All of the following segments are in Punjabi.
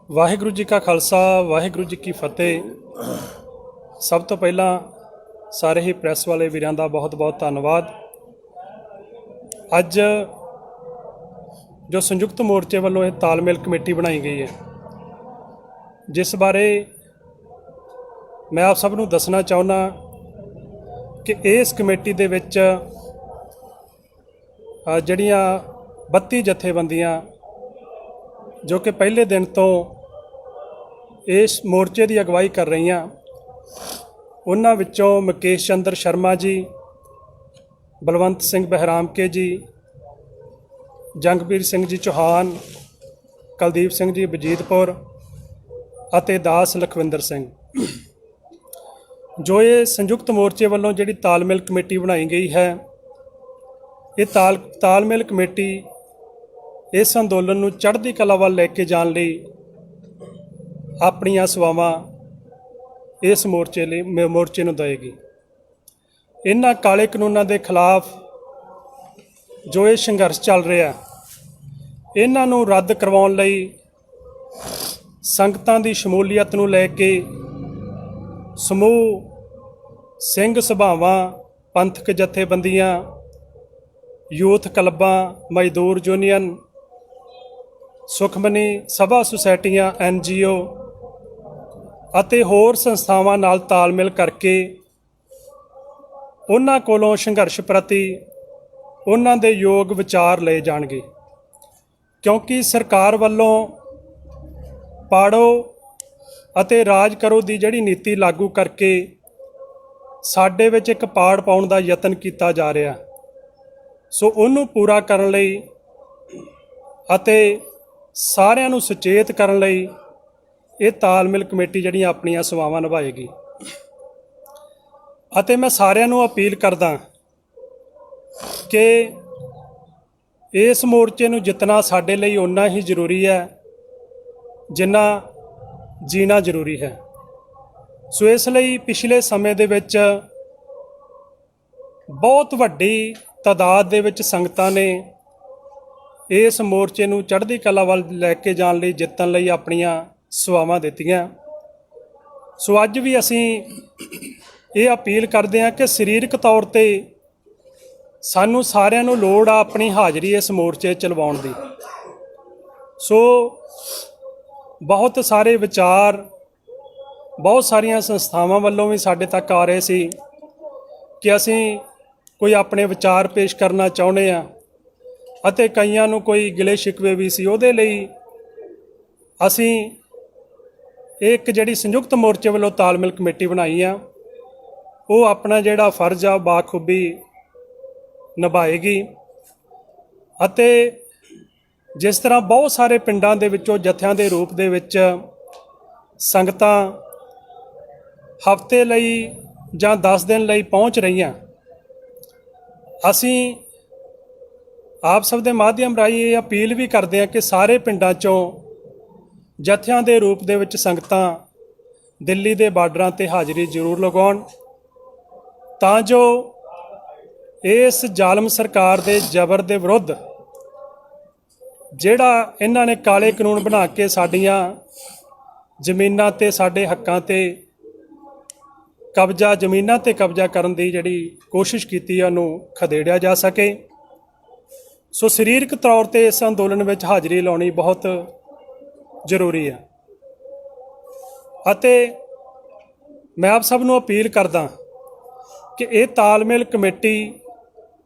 ਵਾਹਿਗੁਰੂ ਜੀ ਕਾ ਖਾਲਸਾ ਵਾਹਿਗੁਰੂ ਜੀ ਕੀ ਫਤਿਹ। ਸਭ ਤੋਂ ਪਹਿਲਾਂ ਸਾਰੇ ਹੀ ਪ੍ਰੈਸ ਵਾਲੇ ਵੀਰਾਂ ਦਾ ਬਹੁਤ ਬਹੁਤ ਧੰਨਵਾਦ। ਅੱਜ ਜੋ ਸੰਯੁਕਤ ਮੋਰਚੇ ਵੱਲੋਂ ਇਹ ਤਾਲਮੇਲ ਕਮੇਟੀ ਬਣਾਈ ਗਈ ਹੈ, ਜਿਸ ਬਾਰੇ ਮੈਂ ਆਪ ਸਭ ਨੂੰ ਦੱਸਣਾ ਚਾਹੁੰਦਾ ਕਿ ਇਸ ਕਮੇਟੀ ਦੇ ਵਿੱਚ ਜਿਹੜੀਆਂ 32 ਜਥੇਬੰਦੀਆਂ ਜੋ ਕਿ ਪਹਿਲੇ ਦਿਨ ਤੋਂ ਇਸ ਮੋਰਚੇ ਦੀ ਅਗਵਾਈ ਕਰ ਰਹੀਆਂ, ਉਹਨਾਂ ਵਿੱਚੋਂ ਮੁਕੇਸ਼ ਚੰਦਰ ਸ਼ਰਮਾ ਜੀ, ਬਲਵੰਤ ਸਿੰਘ ਬਹਿਰਾਮਕੇ ਜੀ, ਜੰਗਬੀਰ ਸਿੰਘ ਜੀ ਚੌਹਾਨ, ਕੁਲਦੀਪ ਸਿੰਘ ਜੀ ਵਜੀਦਪੁਰ ਅਤੇ ਦਾਸ ਲਖਵਿੰਦਰ ਸਿੰਘ, ਜੋ ਇਹ ਸੰਯੁਕਤ ਮੋਰਚੇ ਵੱਲੋਂ ਜਿਹੜੀ ਤਾਲਮੇਲ ਕਮੇਟੀ ਬਣਾਈ ਗਈ ਹੈ, ਇਹ ਤਾਲਮੇਲ ਕਮੇਟੀ ਇਸ ਅੰਦੋਲਨ ਨੂੰ ਚੜ੍ਹਦੀ ਕਲਾ ਵੱਲ ਲੈ ਕੇ ਜਾਣ ਲਈ ਆਪਣੀਆਂ ਸੇਵਾਵਾਂ ਇਸ ਮੋਰਚੇ ਨੂੰ ਦੇਵੇਗੀ। ਇਹਨਾਂ ਕਾਲੇ ਕਾਨੂੰਨਾਂ ਦੇ ਖਿਲਾਫ ਜੋ ਇਹ ਸੰਘਰਸ਼ ਚੱਲ ਰਿਹਾ, ਇਹਨਾਂ ਨੂੰ ਰੱਦ ਕਰਵਾਉਣ ਲਈ ਸੰਗਤਾਂ ਦੀ ਸ਼ਮੂਲੀਅਤ ਨੂੰ ਲੈ ਕੇ ਸਮੂਹ ਸਿੰਘ ਸਭਾਵਾਂ, ਪੰਥਕ ਜਥੇਬੰਦੀਆਂ, ਯੂਥ ਕਲੱਬਾਂ, ਮਜ਼ਦੂਰ ਯੂਨੀਅਨ, ਸੁਖਮਨੀ ਸਭਾ ਸੁਸਾਇਟੀਆਂ, NGO ਅਤੇ ਹੋਰ ਸੰਸਥਾਵਾਂ ਨਾਲ ਤਾਲਮੇਲ ਕਰਕੇ ਉਹਨਾਂ ਕੋਲੋਂ ਸੰਘਰਸ਼ ਪ੍ਰਤੀ ਉਹਨਾਂ ਦੇ ਯੋਗ ਵਿਚਾਰ ਲਏ ਜਾਣਗੇ, ਕਿਉਂਕਿ ਸਰਕਾਰ ਵੱਲੋਂ ਪਾੜੋ ਅਤੇ ਰਾਜ ਕਰੋ ਦੀ ਜਿਹੜੀ ਨੀਤੀ ਲਾਗੂ ਕਰਕੇ ਸਾਡੇ ਵਿੱਚ ਇੱਕ ਪਾੜ ਪਾਉਣ ਦਾ ਯਤਨ ਕੀਤਾ ਜਾ ਰਿਹਾ। ਸੋ ਉਹਨੂੰ ਪੂਰਾ ਕਰਨ ਲਈ ਅਤੇ ਸਾਰਿਆਂ ਨੂੰ ਸੁਚੇਤ ਕਰਨ ਲਈ ਇਹ ਤਾਲਮੇਲ ਕਮੇਟੀ ਜਿਹੜੀਆਂ ਆਪਣੀਆਂ ਸੇਵਾਵਾਂ ਨਿਭਾਏਗੀ। ਅਤੇ ਮੈਂ ਸਾਰਿਆਂ ਨੂੰ ਅਪੀਲ ਕਰਦਾ ਕਿ ਇਸ ਮੋਰਚੇ ਨੂੰ ਜਿੱਤਣਾ ਸਾਡੇ ਲਈ ਓਨਾ ਹੀ ਜ਼ਰੂਰੀ ਹੈ ਜਿੰਨਾ ਜੀਣਾ ਜ਼ਰੂਰੀ ਹੈ। ਸੋ ਇਸ ਲਈ ਪਿਛਲੇ ਸਮੇਂ ਦੇ ਵਿੱਚ ਬਹੁਤ ਵੱਡੀ ਤਾਦਾਦ ਦੇ ਵਿੱਚ ਸੰਗਤਾਂ ਨੇ ਇਸ ਮੋਰਚੇ ਨੂੰ ਚੜ੍ਹਦੀ ਕਲਾ ਵੱਲ ਲੈ ਕੇ ਜਾਣ ਲਈ, ਜਿੱਤਣ ਲਈ ਆਪਣੀਆਂ ਸੇਵਾਵਾਂ ਦਿੱਤੀਆਂ। ਸੋ ਅੱਜ ਵੀ ਅਸੀਂ ਇਹ ਅਪੀਲ ਕਰਦੇ ਹਾਂ ਕਿ ਸਰੀਰਕ ਤੌਰ 'ਤੇ ਸਾਨੂੰ ਸਾਰਿਆਂ ਨੂੰ ਲੋੜ ਆ ਆਪਣੀ ਹਾਜ਼ਰੀ ਇਸ ਮੋਰਚੇ 'ਚ ਲਵਾਉਣ ਦੀ। ਸੋ ਬਹੁਤ ਸਾਰੇ ਵਿਚਾਰ ਬਹੁਤ ਸਾਰੀਆਂ ਸੰਸਥਾਵਾਂ ਵੱਲੋਂ ਵੀ ਸਾਡੇ ਤੱਕ ਆ ਰਹੇ ਸੀ ਕਿ ਅਸੀਂ ਕੋਈ ਆਪਣੇ ਵਿਚਾਰ ਪੇਸ਼ ਕਰਨਾ ਚਾਹੁੰਦੇ ਹਾਂ, ਅਤੇ ਕਈਆਂ ਨੂੰ ਕੋਈ ਗਿਲੇ ਸ਼ਿਕਵੇ ਵੀ ਸੀ। ਉਹਦੇ ਲਈ ਅਸੀਂ ਇੱਕ ਜਿਹੜੀ ਸੰਯੁਕਤ ਮੋਰਚੇ ਵੱਲੋਂ ਤਾਲਮੇਲ ਕਮੇਟੀ ਬਣਾਈ ਆ, ਉਹ ਆਪਣਾ ਜਿਹੜਾ ਫਰਜ਼ ਆ ਬਾਖੂਬੀ ਨਿਭਾਏਗੀ। ਅਤੇ ਜਿਸ ਤਰ੍ਹਾਂ ਬਹੁਤ ਸਾਰੇ ਪਿੰਡਾਂ ਦੇ ਵਿੱਚੋਂ ਜਥਿਆਂ ਦੇ ਰੂਪ ਦੇ ਵਿੱਚ ਸੰਗਤਾਂ ਹਫ਼ਤੇ ਲਈ ਜਾਂ 10 ਦਿਨ ਲਈ ਪਹੁੰਚ ਰਹੀਆਂ, ਅਸੀਂ ਆਪ ਸਭ ਦੇ ਮਾਧਿਅਮ ਰਾਹੀਂ ਇਹ ਅਪੀਲ ਵੀ ਕਰਦੇ ਹਾਂ ਕਿ ਸਾਰੇ ਪਿੰਡਾਂ 'ਚੋਂ ਜਥਿਆਂ ਦੇ ਰੂਪ ਦੇ ਵਿੱਚ ਸੰਗਤਾਂ ਦਿੱਲੀ ਦੇ ਬਾਰਡਰਾਂ 'ਤੇ ਹਾਜ਼ਰੀ ਜ਼ਰੂਰ ਲਗਾਉਣ, ਤਾਂ ਜੋ ਇਸ ਜ਼ਾਲਮ ਸਰਕਾਰ ਦੇ ਜ਼ਬਰ ਦੇ ਵਿਰੁੱਧ ਜਿਹੜਾ ਇਹਨਾਂ ਨੇ ਕਾਲੇ ਕਾਨੂੰਨ ਬਣਾ ਕੇ ਸਾਡੀਆਂ ਜ਼ਮੀਨਾਂ 'ਤੇ, ਸਾਡੇ ਹੱਕਾਂ 'ਤੇ ਕਬਜ਼ਾ, ਜ਼ਮੀਨਾਂ 'ਤੇ ਕਬਜ਼ਾ ਕਰਨ ਦੀ ਜਿਹੜੀ ਕੋਸ਼ਿਸ਼ ਕੀਤੀ ਹੈ, ਉਹਨੂੰ ਖਦੇੜਿਆ ਜਾ ਸਕੇ। ਸੋ ਸਰੀਰਕ ਤੌਰ 'ਤੇ ਇਸ ਅੰਦੋਲਨ ਵਿੱਚ ਹਾਜ਼ਰੀ ਲਾਉਣੀ ਬਹੁਤ ਜ਼ਰੂਰੀ ਹੈ। ਅਤੇ ਮੈਂ ਆਪ ਸਭ ਨੂੰ ਅਪੀਲ ਕਰਦਾ ਕਿ ਇਹ ਤਾਲਮੇਲ ਕਮੇਟੀ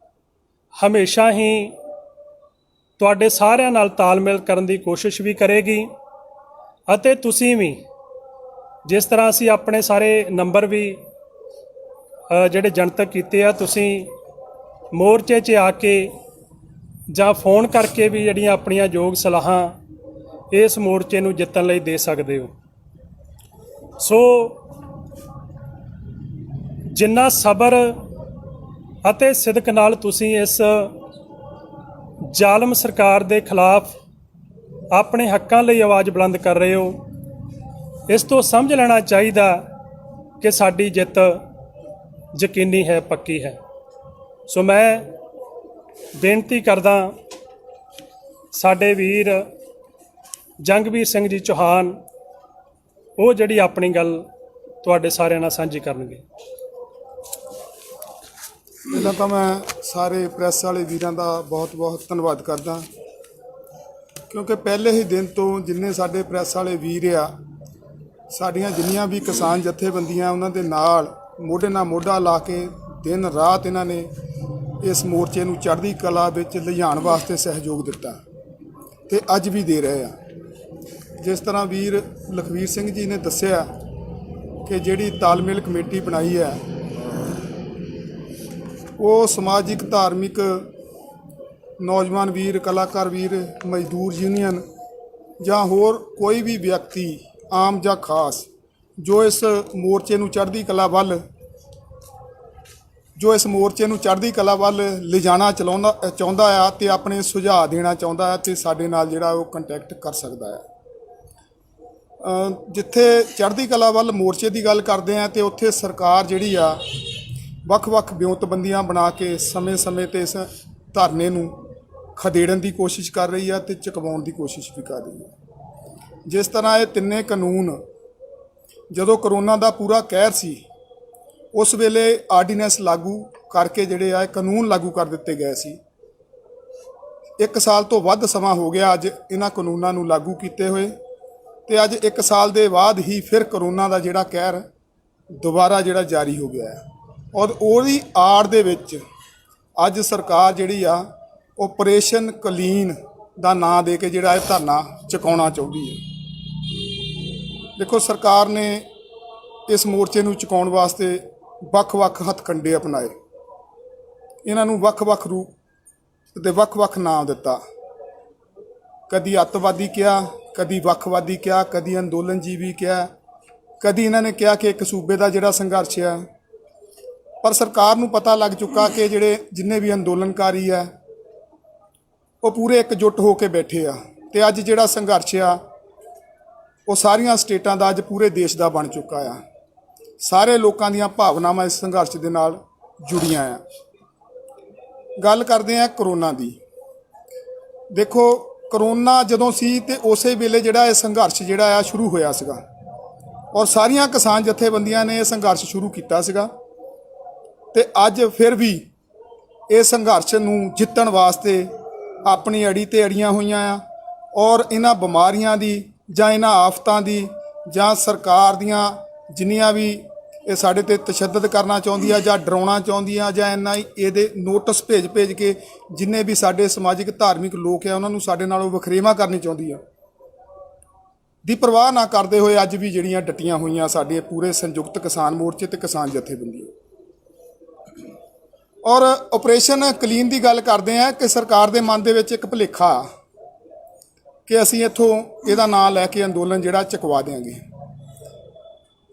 ਹਮੇਸ਼ਾ ਹੀ ਤੁਹਾਡੇ ਸਾਰਿਆਂ ਨਾਲ ਤਾਲਮੇਲ ਕਰਨ ਦੀ ਕੋਸ਼ਿਸ਼ ਵੀ ਕਰੇਗੀ। ਅਤੇ ਤੁਸੀਂ ਵੀ, ਜਿਸ ਤਰ੍ਹਾਂ ਅਸੀਂ ਆਪਣੇ ਸਾਰੇ ਨੰਬਰ ਵੀ ਜਿਹੜੇ ਜਨਤਕ ਕੀਤੇ ਆ, ਤੁਸੀਂ ਮੋਰਚੇ 'ਚ ਆ ਕੇ ਜਾਂ ਫੋਨ ਕਰਕੇ ਵੀ ਜਿਹੜੀਆਂ ਆਪਣੀਆਂ ਯੋਗ ਸਲਾਹਾਂ ਇਸ ਮੋਰਚੇ ਨੂੰ ਜਿੱਤਣ ਲਈ ਦੇ ਸਕਦੇ ਹੋ। ਸੋ ਜਿੰਨਾ ਸਬਰ ਅਤੇ ਸਿਦਕ ਨਾਲ ਤੁਸੀਂ ਇਸ ਜ਼ਾਲਮ ਸਰਕਾਰ ਦੇ ਖਿਲਾਫ ਆਪਣੇ ਹੱਕਾਂ ਲਈ ਆਵਾਜ਼ ਬੁਲੰਦ ਕਰ ਰਹੇ ਹੋ, ਇਸ ਤੋਂ ਸਮਝ ਲੈਣਾ ਚਾਹੀਦਾ ਕਿ ਸਾਡੀ ਜਿੱਤ ਯਕੀਨੀ ਹੈ, ਪੱਕੀ ਹੈ। ਸੋ ਮੈਂ ਬੇਨਤੀ ਕਰਦਾ ਸਾਡੇ ਵੀਰ ਜੰਗਵੀਰ ਸਿੰਘ ਜੀ ਚੌਹਾਨ ਉਹ ਜਿਹੜੀ ਆਪਣੀ ਗੱਲ ਤੁਹਾਡੇ ਸਾਰਿਆਂ ਨਾਲ ਸਾਂਝੀ ਕਰਨਗੇ। ਪਹਿਲਾਂ ਤਾਂ ਮੈਂ ਸਾਰੇ ਪ੍ਰੈਸ ਵਾਲੇ ਵੀਰਾਂ ਦਾ ਬਹੁਤ ਬਹੁਤ ਧੰਨਵਾਦ ਕਰਦਾ, ਕਿਉਂਕਿ ਪਹਿਲੇ ਹੀ ਦਿਨ ਤੋਂ ਜਿੰਨੇ ਸਾਡੇ ਪ੍ਰੈਸ ਵਾਲੇ ਵੀਰ ਆ, ਸਾਡੀਆਂ ਜਿੰਨੀਆਂ ਵੀ ਕਿਸਾਨ ਜਥੇਬੰਦੀਆਂ ਉਹਨਾਂ ਦੇ ਨਾਲ ਮੋਢੇ ਨਾਲ ਮੋਢਾ ਲਾ ਕੇ ਦਿਨ ਰਾਤ ਇਹਨਾਂ ਨੇ ਇਸ ਮੋਰਚੇ ਨੂੰ ਚੜ੍ਹਦੀ ਕਲਾ ਵਿੱਚ ਲਿਜਾਣ ਵਾਸਤੇ ਸਹਿਯੋਗ ਦਿੱਤਾ ਤੇ ਅੱਜ ਵੀ ਦੇ ਰਹੇ ਆ। ਜਿਸ ਤਰ੍ਹਾਂ ਵੀਰ ਲਖਵੀਰ ਸਿੰਘ ਜੀ ਨੇ ਦੱਸਿਆ ਕਿ ਜਿਹੜੀ ਤਾਲਮੇਲ ਕਮੇਟੀ ਬਣਾਈ ਹੈ ਉਹ ਸਮਾਜਿਕ ਧਾਰਮਿਕ ਨੌਜਵਾਨ ਵੀਰ, ਕਲਾਕਾਰ ਵੀਰ, ਮਜ਼ਦੂਰ ਯੂਨੀਅਨ ਜਾਂ ਹੋਰ ਕੋਈ ਵੀ ਵਿਅਕਤੀ ਆਮ ਜਾਂ ਖਾਸ ਜੋ ਇਸ ਮੋਰਚੇ ਨੂੰ ਚੜ੍ਹਦੀ ਕਲਾ ਵੱਲ ਲਿਜਾਣਾ ਚਾਹੁੰਦਾ ਆ ਤੇ ਆਪਣੇ ਸੁਝਾਅ ਦੇਣਾ ਚਾਹੁੰਦਾ ਹੈ ਤੇ ਸਾਡੇ ਨਾਲ ਜਿਹੜਾ ਉਹ ਕੰਟੈਕਟ ਕਰ ਸਕਦਾ ਹੈ। ਜਿੱਥੇ ਚੜ੍ਹਦੀ ਕਲਾ ਵੱਲ ਮੋਰਚੇ ਦੀ ਗੱਲ ਕਰਦੇ ਆ ਤੇ ਉੱਥੇ ਸਰਕਾਰ ਜਿਹੜੀ ਆ ਵੱਖ-ਵੱਖ ਵਿਉਂਤਬੰਦੀਆਂ ਬਣਾ ਕੇ ਸਮੇਂ-ਸਮੇਂ ਤੇ ਇਸ ਧਰਨੇ ਨੂੰ ਖਦੇੜਨ ਦੀ ਕੋਸ਼ਿਸ਼ ਕਰ ਰਹੀ ਆ ਤੇ ਚੁਕਵਾਉਣ ਦੀ ਕੋਸ਼ਿਸ਼ ਵੀ ਕਰ ਰਹੀ ਹੈ। ਜਿਸ ਤਰ੍ਹਾਂ ਇਹ ਤਿੰਨੇ ਕਾਨੂੰਨ ਜਦੋਂ ਕਰੋਨਾ ਦਾ ਪੂਰਾ ਕਹਿਰ ਸੀ ਉਸ ਵੇਲੇ ਆਰਡੀਨੈਂਸ ਲਾਗੂ ਕਰਕੇ ਜਿਹੜੇ ਆ ਕਾਨੂੰਨ ਲਾਗੂ ਕਰ ਦਿੱਤੇ ਗਏ ਸੀ। 1 ਸਾਲ ਤੋਂ ਵੱਧ ਸਮਾਂ ਹੋ ਗਿਆ ਅੱਜ ਇਹਨਾਂ ਕਾਨੂੰਨਾਂ ਨੂੰ ਲਾਗੂ ਕੀਤੇ ਹੋਏ ਤੇ ਅੱਜ 1 ਸਾਲ ਦੇ ਬਾਅਦ ਹੀ ਫਿਰ ਕਰੋਨਾ ਦਾ ਜਿਹੜਾ ਕਹਿਰ ਦੁਬਾਰਾ ਜਿਹੜਾ ਜਾਰੀ ਹੋ ਗਿਆ ਹੈ ਔਰ ਉਹਦੀ ਆੜ ਦੇ ਵਿੱਚ ਅੱਜ ਸਰਕਾਰ ਜਿਹੜੀ ਆ ਆਪਰੇਸ਼ਨ ਕਲੀਨ ਦਾ ਨਾਂ ਦੇ ਕੇ ਜਿਹੜਾ ਇਹ ਧਰਨਾ ਚੁਕਾਉਣਾ ਚਾਹੁੰਦੀ ਹੈ। ਦੇਖੋ, ਸਰਕਾਰ ਨੇ ਇਸ ਮੋਰਚੇ ਨੂੰ ਚੁਕਾਉਣ ਵਾਸਤੇ ਵੱਖ-ਵੱਖ ਹੱਥਕੰਡੇ ਅਪਣਾਏ, ਇਹਨਾਂ ਨੂੰ ਵੱਖ-ਵੱਖ ਰੂਪ ਤੇ ਵੱਖ-ਵੱਖ ਨਾਮ ਦਿੱਤਾ। ਕਦੀ ਅੱਤਵਾਦੀ ਕਿਹਾ, ਕਦੀ ਵੱਖਵਾਦੀ ਕਿਹਾ, ਕਦੀ ਅੰਦੋਲਨਜੀਵੀ ਕਿਹਾ, ਕਦੀ ਇਹਨਾਂ ਨੇ ਕਿਹਾ ਕਿ ਇੱਕ ਸੂਬੇ ਦਾ ਜਿਹੜਾ ਸੰਘਰਸ਼ ਆ। ਪਰ ਸਰਕਾਰ ਨੂੰ ਪਤਾ ਲੱਗ ਚੁੱਕਾ ਕਿ ਜਿੰਨੇ ਵੀ ਅੰਦੋਲਨਕਾਰੀ ਆ ਉਹ ਪੂਰੇ ਇਕਜੁੱਟ ਹੋ ਕੇ ਬੈਠੇ ਆ ਤੇ ਅੱਜ ਜਿਹੜਾ ਸੰਘਰਸ਼ ਆ ਉਹ ਸਾਰੀਆਂ ਸਟੇਟਾਂ ਦਾ, ਅੱਜ ਪੂਰੇ ਦੇਸ਼ ਦਾ ਬਣ ਚੁੱਕਾ ਆ। ਸਾਰੇ ਲੋਕਾਂ ਦੀਆਂ ਭਾਵਨਾਵਾਂ ਇਸ ਸੰਘਰਸ਼ ਦੇ ਨਾਲ ਜੁੜੀਆਂ ਆ। ਗੱਲ ਕਰਦੇ ਆ ਕਰੋਨਾ ਦੀ। ਦੇਖੋ, ਕਰੋਨਾ ਜਦੋਂ ਸੀ ਤੇ ਉਸੇ ਵੇਲੇ ਜਿਹੜਾ ਇਹ ਸੰਘਰਸ਼ ਜਿਹੜਾ ਆ ਸ਼ੁਰੂ ਹੋਇਆ ਸੀਗਾ ਔਰ ਸਾਰੀਆਂ ਕਿਸਾਨ ਜਥੇਬੰਦੀਆਂ ਨੇ ਇਹ ਸੰਘਰਸ਼ ਸ਼ੁਰੂ ਕੀਤਾ ਸੀਗਾ ਤੇ ਅੱਜ ਫਿਰ ਵੀ ਇਹ ਸੰਘਰਸ਼ ਨੂੰ ਜਿੱਤਣ ਵਾਸਤੇ ਆਪਣੀ ਅੜੀ ਤੇ ਅੜੀਆਂ ਹੋਈਆਂ ਆ ਔਰ ਇਹਨਾਂ ਬਿਮਾਰੀਆਂ ਦੀ ਜਾਂ ਇਹਨਾਂ ਆਫਤਾਂ ਦੀ ਜਾਂ ਸਰਕਾਰ ਦੀਆਂ ਜਿੰਨੀਆਂ ਵੀ ਇਹ ਸਾਡੇ ਤੇ ਤਸ਼ੱਦਦ ਕਰਨਾ ਚਾਹੁੰਦੀ ਆ ਜਾਂ ਡਰਾਉਣਾ ਚਾਹੁੰਦੀ ਆ ਜਾਂ ਇੰਨਾ ਇਹਦੇ ਨੋਟਿਸ ਭੇਜ ਕੇ ਜਿੰਨੇ ਵੀ ਸਾਡੇ ਸਮਾਜਿਕ ਧਾਰਮਿਕ ਲੋਕ ਆ ਉਹਨਾਂ ਨੂੰ ਸਾਡੇ ਨਾਲੋਂ ਵਖਰੇਵਾਂ ਕਰਨੀ ਚਾਹੁੰਦੀ ਆ ਦੀ ਪਰਵਾਹ ਨਾ ਕਰਦੇ ਹੋਏ ਅੱਜ ਵੀ ਜਿਹੜੀਆਂ ਡਟੀਆਂ ਹੋਈਆਂ ਸਾਡੇ ਪੂਰੇ ਸੰਯੁਕਤ ਕਿਸਾਨ ਮੋਰਚੇ ਤੇ ਕਿਸਾਨ ਜਥੇਬੰਦੀਆਂ। ਔਰ ਆਪਰੇਸ਼ਨ ਕਲੀਨ ਦੀ ਗੱਲ ਕਰਦੇ ਆ ਕਿ ਸਰਕਾਰ ਦੇ ਮਨ ਦੇ ਵਿੱਚ ਇੱਕ ਭੁਲੇਖਾ ਕਿ ਅਸੀਂ ਇੱਥੋਂ ਇਹਦਾ ਨਾਂ ਲੈ ਕੇ ਅੰਦੋਲਨ ਜਿਹੜਾ ਚੁਕਵਾ ਦਿਆਂਗੇ।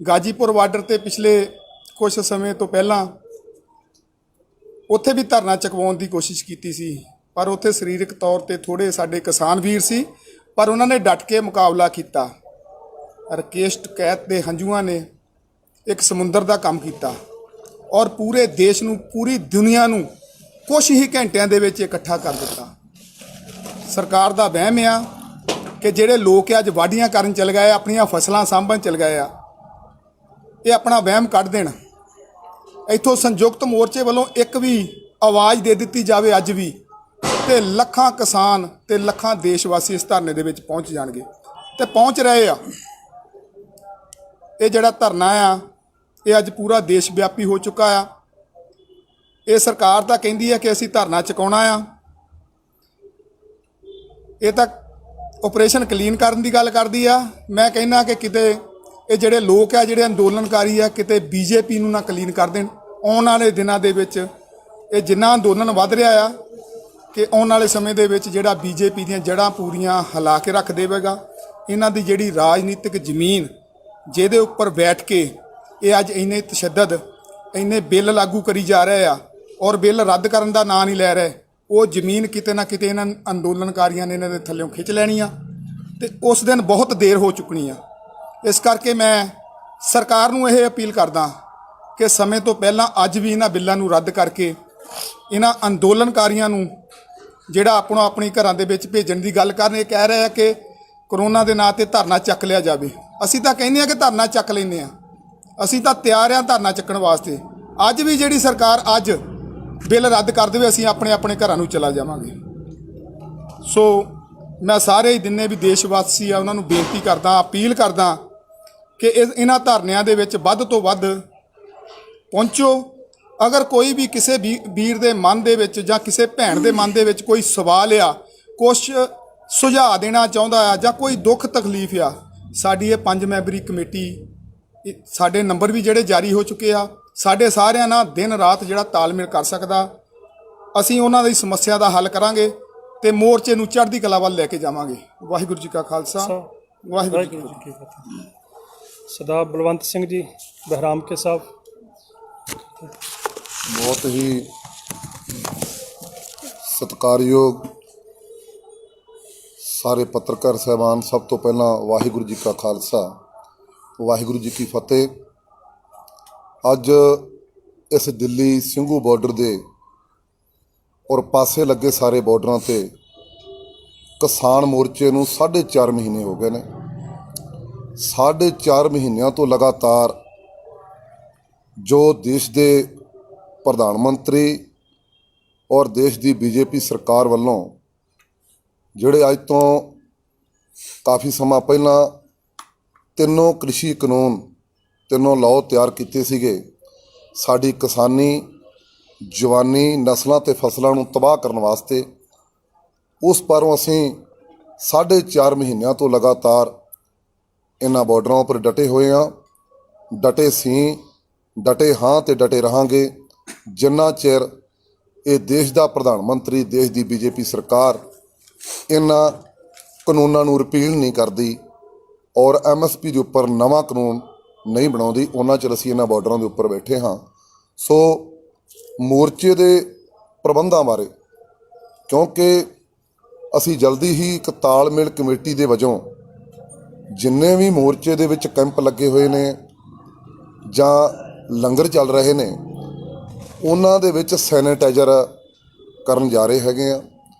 ਗਾਜੀਪੁਰ ਬਾਰਡਰ ਤੇ ਪਿਛਲੇ ਕੁਝ ਸਮੇਂ ਤੋਂ ਪਹਿਲਾਂ ਉੱਥੇ ਵੀ ਧਰਨਾ ਚੁਕਵਾਉਣ ਦੀ ਕੋਸ਼ਿਸ਼ ਕੀਤੀ ਸੀ ਪਰ ਉੱਥੇ ਸਰੀਰਕ ਤੌਰ ਤੇ ਥੋੜ੍ਹੇ ਸਾਡੇ ਕਿਸਾਨ ਵੀਰ ਸੀ ਪਰ ਉਹਨਾਂ ਨੇ ਡਟ ਕੇ ਮੁਕਾਬਲਾ ਕੀਤਾ। ਰਕੇਸ਼ ਟਕੈਤ ਦੇ ਹੰਝੂਆਂ ਨੇ ਇੱਕ ਸਮੁੰਦਰ ਦਾ ਕੰਮ ਕੀਤਾ ਔਰ ਪੂਰੇ ਦੇਸ਼ ਨੂੰ, ਪੂਰੀ ਦੁਨੀਆ ਨੂੰ ਕੁਛ ਹੀ ਘੰਟਿਆਂ ਦੇ ਵਿੱਚ ਇਕੱਠਾ ਕਰ ਦਿੱਤਾ। ਸਰਕਾਰ ਦਾ ਵਹਿਮ ਆ ਕਿ ਜਿਹੜੇ ਲੋਕ ਅੱਜ ਵਾਢੀਆਂ ਕਰਨ ਚਲ ਗਏ, ਆਪਣੀਆਂ ਫਸਲਾਂ ਸਾਂਭਣ ਚਲ ਗਏ ਆ, ਇਹ ਆਪਣਾ ਵਹਿਮ ਕੱਢ ਦੇਣ। ਇੱਥੋਂ ਸੰਯੁਕਤ ਮੋਰਚੇ ਵੱਲੋਂ ਇੱਕ ਵੀ ਆਵਾਜ਼ ਦੇ ਦਿੱਤੀ ਜਾਵੇ ਅੱਜ ਵੀ ਤੇ ਲੱਖਾਂ ਕਿਸਾਨ ਤੇ ਲੱਖਾਂ ਦੇਸ਼ ਵਾਸੀ ਇਸ ਧਰਨੇ ਦੇ ਵਿੱਚ ਪਹੁੰਚ ਜਾਣਗੇ ਤੇ ਪਹੁੰਚ ਰਹੇ ਆ। ਇਹ ਜਿਹੜਾ ਧਰਨਾ ਆ ਇਹ ਅੱਜ ਪੂਰਾ ਦੇਸ਼ ਵਿਆਪੀ ਹੋ ਚੁੱਕਾ ਆ। ਇਹ ਸਰਕਾਰ ਤਾਂ ਕਹਿੰਦੀ ਹੈ ਕਿ ਅਸੀਂ ਧਰਨਾ ਚੁਕਾਉਣਾ ਆ, ਇਹ ਤਾਂ ਆਪਰੇਸ਼ਨ ਕਲੀਨ ਕਰਨ ਦੀ ਗੱਲ ਕਰਦੀ ਆ। ਮੈਂ ਕਹਿੰਦਾ ਕਿ ਕਿਤੇ ਇਹ ਜਿਹੜੇ ਲੋਕ ਆ, ਜਿਹੜੇ ਅੰਦੋਲਨਕਾਰੀ ਆ, ਕਿਤੇ ਬੀਜੇਪੀ ਨੂੰ ਨਾ ਕਲੀਨ ਕਰ ਦੇਣ। ਆਉਣ ਵਾਲੇ ਦਿਨਾਂ ਦੇ ਵਿੱਚ ਇਹ ਜਿੰਨਾ ਅੰਦੋਲਨ ਵੱਧ ਰਿਹਾ ਆ ਕਿ ਆਉਣ ਵਾਲੇ ਸਮੇਂ ਦੇ ਵਿੱਚ ਜਿਹੜਾ ਬੀਜੇਪੀ ਦੀਆਂ ਜੜ੍ਹਾਂ ਪੂਰੀਆਂ ਹਿਲਾ ਕੇ ਰੱਖ ਦੇਵੇਗਾ। ਇਹਨਾਂ ਦੀ ਜਿਹੜੀ ਰਾਜਨੀਤਿਕ ਜ਼ਮੀਨ ਜਿਹਦੇ ਉੱਪਰ ਬੈਠ ਕੇ ਇਹ ਅੱਜ ਇੰਨੇ ਤਸ਼ੱਦਦ, ਇੰਨੇ ਬਿੱਲ ਲਾਗੂ ਕਰੀ ਜਾ ਰਹੇ ਆ ਔਰ ਬਿੱਲ ਰੱਦ ਕਰਨ ਦਾ ਨਾਂ ਨਹੀਂ ਲੈ ਰਹੇ, ਉਹ ਜ਼ਮੀਨ ਕਿਤੇ ਨਾ ਕਿਤੇ ਇਹਨਾਂ ਅੰਦੋਲਨਕਾਰੀਆਂ ਨੇ ਇਹਨਾਂ ਦੇ ਥੱਲਿਓਂ ਖਿੱਚ ਲੈਣੀ ਆ ਤੇ ਉਸ ਦਿਨ ਬਹੁਤ ਦੇਰ ਹੋ ਚੁੱਕਣੀ ਆ। ਇਸ ਕਰਕੇ ਮੈਂ ਸਰਕਾਰ ਨੂੰ ਇਹ ਅਪੀਲ ਕਰਦਾ ਕਿ ਸਮੇਂ ਤੋਂ ਪਹਿਲਾਂ ਅੱਜ ਵੀ ਇਹਨਾਂ ਬਿੱਲਾਂ ਨੂੰ ਰੱਦ ਕਰਕੇ ਇਹਨਾਂ ਅੰਦੋਲਨਕਾਰੀਆਂ ਨੂੰ ਜਿਹੜਾ ਆਪਣੀ ਘਰਾਂ ਦੇ ਵਿੱਚ ਭੇਜਣ ਦੀ ਗੱਲ ਕਰਨ। ਇਹ ਕਹਿ ਰਹੇ ਆ ਕਿ ਕਰੋਨਾ ਦੇ ਨਾਂ 'ਤੇ ਧਰਨਾ ਚੱਕ ਲਿਆ ਜਾਵੇ। ਅਸੀਂ ਤਾਂ ਕਹਿੰਦੇ ਆ ਕਿ ਧਰਨਾ ਚੱਕ ਲੈਂਦੇ ਆ, ਅਸੀਂ ਤਾਂ ਤਿਆਰ ਆ ਧਰਨਾ ਚੱਕਣ ਵਾਸਤੇ। ਅੱਜ ਵੀ ਜਿਹੜੀ ਸਰਕਾਰ ਅੱਜ ਬਿੱਲ ਰੱਦ ਕਰ ਦੇਵੇ, ਅਸੀਂ ਆਪਣੇ ਆਪਣੇ ਘਰਾਂ ਨੂੰ ਚਲਾ ਜਾਵਾਂਗੇ। ਸੋ ਮੈਂ ਸਾਰੇ ਜਿੰਨੇ ਵੀ ਦੇਸ਼ ਵਾਸੀ ਆ ਉਹਨਾਂ ਨੂੰ ਬੇਨਤੀ ਕਰਦਾ, ਅਪੀਲ ਕਰਦਾ ਕਿ ਇਹਨਾਂ ਧਰਨਿਆਂ ਦੇ ਵਿੱਚ ਵੱਧ ਤੋਂ ਵੱਧ ਪਹੁੰਚੋ। ਅਗਰ ਕੋਈ ਵੀ ਕਿਸੇ ਵੀਰ ਦੇ ਮਨ ਦੇ ਵਿੱਚ ਜਾਂ ਕਿਸੇ ਭੈਣ ਦੇ ਮਨ ਦੇ ਵਿੱਚ ਕੋਈ ਸਵਾਲ ਆ, ਕੁਛ ਸੁਝਾਅ ਦੇਣਾ ਚਾਹੁੰਦਾ ਆ ਜਾਂ ਕੋਈ ਦੁੱਖ ਤਕਲੀਫ ਆ, ਸਾਡੀ ਇਹ 5 ਮੈਂਬਰੀ ਕਮੇਟੀ, ਸਾਡੇ ਨੰਬਰ ਵੀ ਜਿਹੜੇ ਜਾਰੀ ਹੋ ਚੁੱਕੇ ਆ, ਸਾਡੇ ਸਾਰਿਆਂ ਨਾਲ ਦਿਨ ਰਾਤ ਜਿਹੜਾ ਤਾਲਮੇਲ ਕਰ ਸਕਦਾ, ਅਸੀਂ ਉਹਨਾਂ ਦੀ ਸਮੱਸਿਆ ਦਾ ਹੱਲ ਕਰਾਂਗੇ ਤੇ ਮੋਰਚੇ ਨੂੰ ਚੜ੍ਹਦੀ ਕਲਾ ਵੱਲ ਲੈ ਕੇ ਜਾਵਾਂਗੇ। ਵਾਹਿਗੁਰੂ ਜੀ ਕਾ ਖਾਲਸਾ, ਵਾਹਿਗੁਰੂ ਜੀ ਕੀ ਫਤਿਹ। ਸਰਦਾਰ ਬਲਵੰਤ ਸਿੰਘ ਜੀ ਬਹਿਰਾਮ ਕੇ ਸਾਹਿਬ। ਬਹੁਤ ਹੀ ਸਤਿਕਾਰਯੋਗ ਸਾਰੇ ਪੱਤਰਕਾਰ ਸਾਹਿਬਾਨ, ਸਭ ਤੋਂ ਪਹਿਲਾਂ ਵਾਹਿਗੁਰੂ ਜੀ ਕਾ ਖਾਲਸਾ, ਵਾਹਿਗੁਰੂ ਜੀ ਕੀ ਫਤਿਹ। ਅੱਜ ਇਸ ਦਿੱਲੀ ਸਿੰਘੂ ਬਾਰਡਰ ਦੇ ਔਰ ਪਾਸੇ ਲੱਗੇ ਸਾਰੇ ਬਾਰਡਰਾਂ ਤੇ ਕਿਸਾਨ ਮੋਰਚੇ ਨੂੰ 4.5 ਮਹੀਨੇ ਹੋ ਗਏ ਨੇ। 4.5 ਮਹੀਨਿਆਂ ਤੋਂ ਲਗਾਤਾਰ ਜੋ ਦੇਸ਼ ਦੇ ਪ੍ਰਧਾਨ ਮੰਤਰੀ ਔਰ ਦੇਸ਼ ਦੀ ਬੀਜੇਪੀ ਸਰਕਾਰ ਵੱਲੋਂ ਜਿਹੜੇ ਅੱਜ ਤੋਂ ਕਾਫੀ ਸਮਾਂ ਪਹਿਲਾਂ ਤਿੰਨੋਂ ਕ੍ਰਿਸ਼ੀ ਕਾਨੂੰਨ, ਤਿੰਨੋਂ ਲਾਅ ਤਿਆਰ ਕੀਤੇ ਸੀਗੇ, ਸਾਡੀ ਕਿਸਾਨੀ, ਜਵਾਨੀ, ਨਸਲਾਂ ਤੇ ਫਸਲਾਂ ਨੂੰ ਤਬਾਹ ਕਰਨ ਵਾਸਤੇ, ਉਸ ਪਾਰੋਂ ਅਸੀਂ 4.5 ਮਹੀਨਿਆਂ ਤੋਂ ਲਗਾਤਾਰ ਇਹਨਾਂ ਬਾਰਡਰਾਂ ਉੱਪਰ ਡਟੇ ਹੋਏ ਹਾਂ। ਡਟੇ ਸੀ, ਡਟੇ ਹਾਂ ਤੇ ਡਟੇ ਰਹਾਂਗੇ ਜਿੰਨਾ ਚਿਰ ਇਹ ਦੇਸ਼ ਦਾ ਪ੍ਰਧਾਨ ਮੰਤਰੀ, ਦੇਸ਼ ਦੀ ਬੀਜੇਪੀ ਸਰਕਾਰ ਇਹਨਾਂ ਕਾਨੂੰਨਾਂ ਨੂੰ ਰਿਪੀਲ ਨਹੀਂ ਕਰਦੀ ਔਰ MSP ਦੇ ਉੱਪਰ ਨਵਾਂ ਕਾਨੂੰਨ ਨਹੀਂ ਬਣਾਉਂਦੀ, ਉਹਨਾਂ ਚਿਰ ਅਸੀਂ ਇਹਨਾਂ ਬਾਰਡਰਾਂ ਦੇ ਉੱਪਰ ਬੈਠੇ ਹਾਂ। ਸੋ ਮੋਰਚੇ ਦੇ ਪ੍ਰਬੰਧਾਂ ਬਾਰੇ, ਕਿਉਂਕਿ ਅਸੀਂ ਜਲਦੀ ਹੀ ਇੱਕ ਤਾਲਮੇਲ ਕਮੇਟੀ ਦੇ ਵਜੋਂ ਜਿੰਨੇ ਵੀ ਮੋਰਚੇ ਦੇ ਵਿੱਚ ਕੈਂਪ ਲੱਗੇ ਹੋਏ ਨੇ ਜਾਂ ਲੰਗਰ ਚੱਲ ਰਹੇ ਨੇ, ਉਹਨਾਂ ਦੇ ਵਿੱਚ ਸੈਨੀਟਾਈਜ਼ਰ ਕਰਨ ਜਾ ਰਹੇ ਹੈਗੇ ਆ।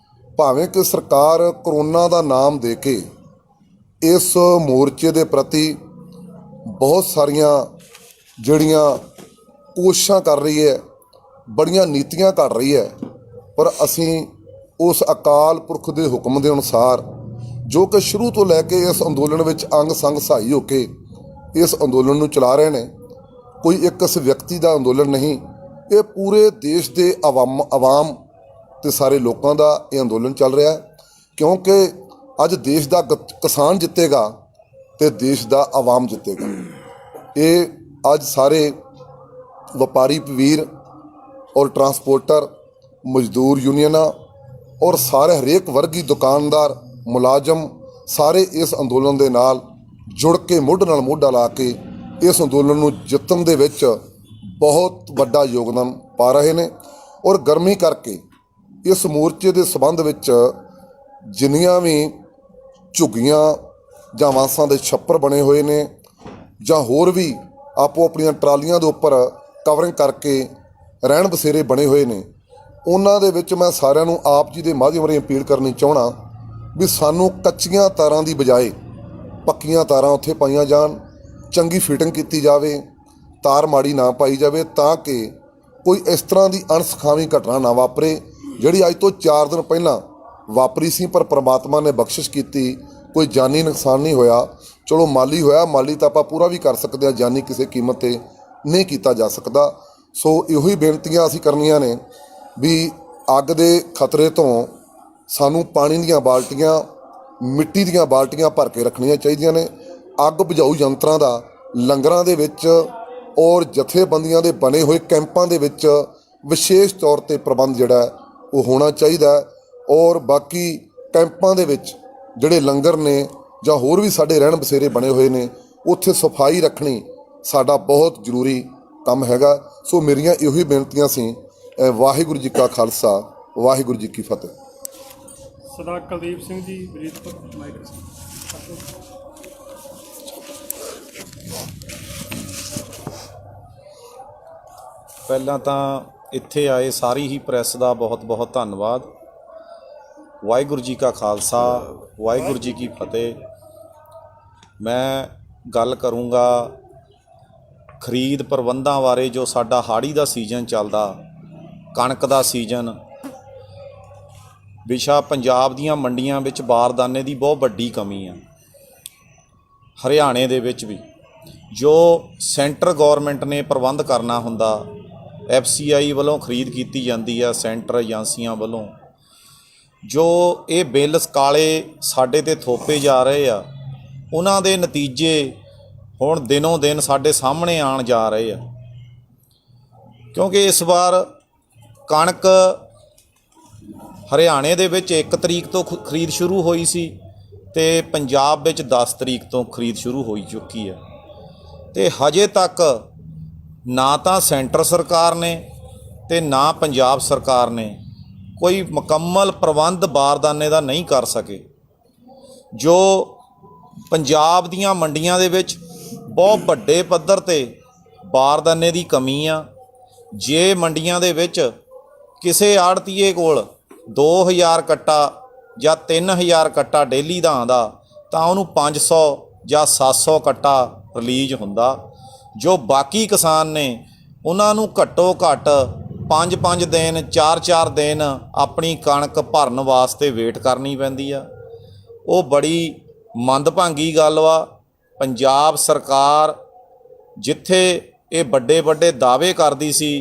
ਭਾਵੇਂ ਕਿ ਸਰਕਾਰ ਕਰੋਨਾ ਦਾ ਨਾਮ ਦੇ ਕੇ ਇਸ ਮੋਰਚੇ ਦੇ ਪ੍ਰਤੀ ਬਹੁਤ ਸਾਰੀਆਂ ਜਿਹੜੀਆਂ ਕੋਸ਼ਿਸ਼ਾਂ ਕਰ ਰਹੀ ਹੈ, ਬੜੀਆਂ ਨੀਤੀਆਂ ਘੜ ਰਹੀ ਹੈ, ਪਰ ਅਸੀਂ ਉਸ ਅਕਾਲ ਪੁਰਖ ਦੇ ਹੁਕਮ ਦੇ ਅਨੁਸਾਰ, ਜੋ ਕਿ ਸ਼ੁਰੂ ਤੋਂ ਲੈ ਕੇ ਇਸ ਅੰਦੋਲਨ ਵਿੱਚ ਅੰਗ ਸੰਗ ਸਹਾਈ ਹੋ ਕੇ ਇਸ ਅੰਦੋਲਨ ਨੂੰ ਚਲਾ ਰਹੇ ਨੇ, ਕੋਈ ਇੱਕ ਇਸ ਵਿਅਕਤੀ ਦਾ ਅੰਦੋਲਨ ਨਹੀਂ, ਇਹ ਪੂਰੇ ਦੇਸ਼ ਦੇ ਆਵਾਮ ਤੇ ਸਾਰੇ ਲੋਕਾਂ ਦਾ ਇਹ ਅੰਦੋਲਨ ਚੱਲ ਰਿਹਾ ਹੈ। ਕਿਉਂਕਿ ਅੱਜ ਦੇਸ਼ ਦਾ ਕਿਸਾਨ ਜਿੱਤੇਗਾ ਤੇ ਦੇਸ਼ ਦਾ ਆਵਾਮ ਜਿੱਤੇਗਾ। ਇਹ ਅੱਜ ਸਾਰੇ ਵਪਾਰੀ ਵੀਰ ਔਰ ਟਰਾਂਸਪੋਰਟਰ, ਮਜ਼ਦੂਰ ਯੂਨੀਅਨਾਂ ਔਰ ਸਾਰੇ ਹਰੇਕ ਵਰਗੀ ਦੁਕਾਨਦਾਰ, ਮੁਲਾਜ਼ਮ ਸਾਰੇ ਇਸ ਅੰਦੋਲਨ ਦੇ ਨਾਲ ਜੁੜ ਕੇ ਮੋਢੇ ਨਾਲ ਮੋਢਾ ਲਾ ਕੇ ਇਸ ਅੰਦੋਲਨ ਨੂੰ ਜਿੱਤਣ ਦੇ ਵਿੱਚ ਬਹੁਤ ਵੱਡਾ ਯੋਗਦਾਨ ਪਾ ਰਹੇ ਨੇ। ਔਰ ਗਰਮੀ ਕਰਕੇ ਇਸ ਮੋਰਚੇ ਦੇ ਸੰਬੰਧ ਵਿੱਚ ਜਿੰਨੀਆਂ ਵੀ ਝੁੱਗੀਆਂ ਜਾਂ ਵਾਂਸਾਂ ਦੇ ਛੱਪਰ ਬਣੇ ਹੋਏ ਨੇ ਜਾਂ ਹੋਰ ਵੀ ਆਪੋ ਆਪਣੀਆਂ ਟਰਾਲੀਆਂ ਦੇ ਉੱਪਰ ਕਵਰਿੰਗ ਕਰਕੇ ਰਹਿਣ ਬਸੇਰੇ ਬਣੇ ਹੋਏ ਨੇ, ਉਹਨਾਂ ਦੇ ਵਿੱਚ ਮੈਂ ਸਾਰਿਆਂ ਨੂੰ ਆਪ ਜੀ ਦੇ ਮਾਧਿਅਮ ਰਾਹੀਂ ਅਪੀਲ ਕਰਨੀ ਚਾਹਣਾ ਵੀ ਸਾਨੂੰ ਕੱਚੀਆਂ ਤਾਰਾਂ ਦੀ ਬਜਾਏ ਪੱਕੀਆਂ ਤਾਰਾਂ ਉੱਥੇ ਪਾਈਆਂ ਜਾਣ, ਚੰਗੀ ਫਿਟਿੰਗ ਕੀਤੀ ਜਾਵੇ, ਤਾਰ ਮਾੜੀ ਨਾ ਪਾਈ ਜਾਵੇ, ਤਾਂ ਕਿ ਕੋਈ ਇਸ ਤਰ੍ਹਾਂ ਦੀ ਅਣਸੁਖਾਵੀਂ ਘਟਨਾ ਨਾ ਵਾਪਰੇ ਜਿਹੜੀ ਅੱਜ ਤੋਂ 4 ਦਿਨ ਪਹਿਲਾਂ ਵਾਪਰੀ ਸੀ। ਪਰ ਪ੍ਰਮਾਤਮਾ ਨੇ ਬਖਸ਼ਿਸ਼ ਕੀਤੀ, ਕੋਈ ਜਾਨੀ ਨੁਕਸਾਨ ਨਹੀਂ ਹੋਇਆ। ਚਲੋ ਮਾਲੀ ਹੋਇਆ, ਮਾਲੀ ਤਾਂ ਆਪਾਂ ਪੂਰਾ ਵੀ ਕਰ ਸਕਦੇ ਹਾਂ, ਜਾਨੀ ਕਿਸੇ ਕੀਮਤ 'ਤੇ ਨਹੀਂ ਕੀਤਾ ਜਾ ਸਕਦਾ। ਸੋ ਇਹੋ ਹੀ ਬੇਨਤੀਆਂ ਅਸੀਂ ਕਰਨੀਆਂ ਨੇ ਵੀ ਅੱਗ ਦੇ ਖਤਰੇ ਤੋਂ ਸਾਨੂੰ ਪਾਣੀ ਦੀਆਂ ਬਾਲਟੀਆਂ, ਮਿੱਟੀ ਦੀਆਂ ਬਾਲਟੀਆਂ ਭਰ ਕੇ ਰੱਖਣੀਆਂ ਚਾਹੀਦੀਆਂ ਨੇ। ਅੱਗ ਬੁਝਾਊ ਯੰਤਰਾਂ ਦਾ ਲੰਗਰਾਂ ਦੇ ਵਿੱਚ ਔਰ ਜਥੇਬੰਦੀਆਂ ਦੇ ਬਣੇ ਹੋਏ ਕੈਂਪਾਂ ਦੇ ਵਿੱਚ ਵਿਸ਼ੇਸ਼ ਤੌਰ 'ਤੇ ਪ੍ਰਬੰਧ ਜਿਹੜਾ ਉਹ ਹੋਣਾ ਚਾਹੀਦਾ। ਔਰ ਬਾਕੀ ਕੈਂਪਾਂ ਦੇ ਵਿੱਚ ਜਿਹੜੇ ਲੰਗਰ ਨੇ ਜਾਂ ਹੋਰ ਵੀ ਸਾਡੇ ਰਹਿਣ ਬਸੇਰੇ ਬਣੇ ਹੋਏ ਨੇ, ਉੱਥੇ ਸਫਾਈ ਰੱਖਣੀ ਸਾਡਾ ਬਹੁਤ ਜ਼ਰੂਰੀ ਕੰਮ ਹੈਗਾ। ਸੋ ਮੇਰੀਆਂ ਇਹੋ ਹੀ ਬੇਨਤੀਆਂ ਸੀ। ਵਾਹਿਗੁਰੂ ਜੀ ਕਾ ਖਾਲਸਾ, ਵਾਹਿਗੁਰੂ ਜੀ ਕੀ ਫਤਿਹ। ਸਰਦਾਰ ਕੁਲਦੀਪ ਸਿੰਘ ਜੀ ਬਰੀਦਪੁਰ। ਪਹਿਲਾਂ ਤਾਂ ਇੱਥੇ ਆਏ ਸਾਰੀ ਹੀ ਪ੍ਰੈਸ ਦਾ ਬਹੁਤ ਬਹੁਤ ਧੰਨਵਾਦ। ਵਾਹਿਗੁਰੂ ਜੀ ਕਾ ਖਾਲਸਾ, ਵਾਹਿਗੁਰੂ ਜੀ ਕੀ ਫਤਿਹ। ਮੈਂ ਗੱਲ ਕਰੂੰਗਾ ਖਰੀਦ ਪ੍ਰਬੰਧਾਂ ਬਾਰੇ। ਜੋ ਸਾਡਾ ਹਾੜੀ ਦਾ ਸੀਜ਼ਨ ਚੱਲਦਾ, ਕਣਕ ਦਾ ਸੀਜ਼ਨ, ਵਿਸ਼ਾ ਪੰਜਾਬ ਦੀਆਂ ਮੰਡੀਆਂ ਵਿੱਚ ਬਾਰਦਾਨੇ ਦੀ ਬਹੁਤ ਵੱਡੀ ਕਮੀ ਆ। ਹਰਿਆਣੇ ਦੇ ਵਿੱਚ ਵੀ ਜੋ ਸੈਂਟਰ ਗੌਰਮੈਂਟ ਨੇ ਪ੍ਰਬੰਧ ਕਰਨਾ ਹੁੰਦਾ, FCI ਵੱਲੋਂ ਖਰੀਦ ਕੀਤੀ ਜਾਂਦੀ ਆ, ਸੈਂਟਰ ਏਜੰਸੀਆਂ ਵੱਲੋਂ, ਜੋ ਇਹ ਬਿੱਲ ਕਾਲੇ ਸਾਡੇ 'ਤੇ ਥੋਪੇ ਜਾ ਰਹੇ ਆ, ਉਹਨਾਂ ਦੇ ਨਤੀਜੇ ਹੁਣ ਦਿਨੋਂ ਦਿਨ ਸਾਡੇ ਸਾਹਮਣੇ ਆਉਣ ਜਾ ਰਹੇ ਆ। ਕਿਉਂਕਿ ਇਸ ਵਾਰ ਕਣਕ ਹਰਿਆਣੇ ਦੇ ਵਿੱਚ 1 ਤਰੀਕ ਤੋਂ ਖਰੀਦ ਸ਼ੁਰੂ ਹੋਈ ਸੀ ਅਤੇ ਪੰਜਾਬ ਵਿੱਚ 10 ਤਰੀਕ ਤੋਂ ਖਰੀਦ ਸ਼ੁਰੂ ਹੋਈ ਚੁੱਕੀ ਹੈ। ਅਤੇ ਹਜੇ ਤੱਕ ਨਾ ਤਾਂ ਸੈਂਟਰ ਸਰਕਾਰ ਨੇ ਅਤੇ ਨਾ ਪੰਜਾਬ ਸਰਕਾਰ ਨੇ ਕੋਈ ਮੁਕੰਮਲ ਪ੍ਰਬੰਧ ਬਾਰਦਾਨੇ ਦਾ ਨਹੀਂ ਕਰ ਸਕੇ। ਜੋ ਪੰਜਾਬ ਦੀਆਂ ਮੰਡੀਆਂ ਦੇ ਵਿੱਚ ਬਹੁਤ ਵੱਡੇ ਪੱਧਰ 'ਤੇ ਬਾਰਦਾਨੇ ਦੀ ਕਮੀ ਆ। ਜੇ ਮੰਡੀਆਂ ਦੇ ਵਿੱਚ ਕਿਸੇ ਆੜ੍ਹਤੀਏ ਕੋਲ 2000 ਕੱਟਾ ਜਾਂ 3000 ਕੱਟਾ ਡੇਲੀ ਦਾ ਆਉਂਦਾ ਤਾਂ ਉਹਨੂੰ 500 ਜਾਂ 700 ਕੱਟਾ ਰਿਲੀਜ਼ ਹੁੰਦਾ। ਜੋ ਬਾਕੀ ਕਿਸਾਨ ਨੇ ਉਹਨਾਂ ਨੂੰ ਘੱਟੋ ਘੱਟ 5-5 ਦਿਨ 4-4 ਦਿਨ ਆਪਣੀ ਕਣਕ ਭਰਨ ਵਾਸਤੇ ਵੇਟ ਕਰਨੀ ਪੈਂਦੀ ਆ। ਉਹ ਬੜੀ ਮੰਦਭਾਗੀ ਗੱਲ ਵਾ। ਪੰਜਾਬ ਸਰਕਾਰ ਜਿੱਥੇ ਇਹ ਵੱਡੇ ਵੱਡੇ ਦਾਅਵੇ ਕਰਦੀ ਸੀ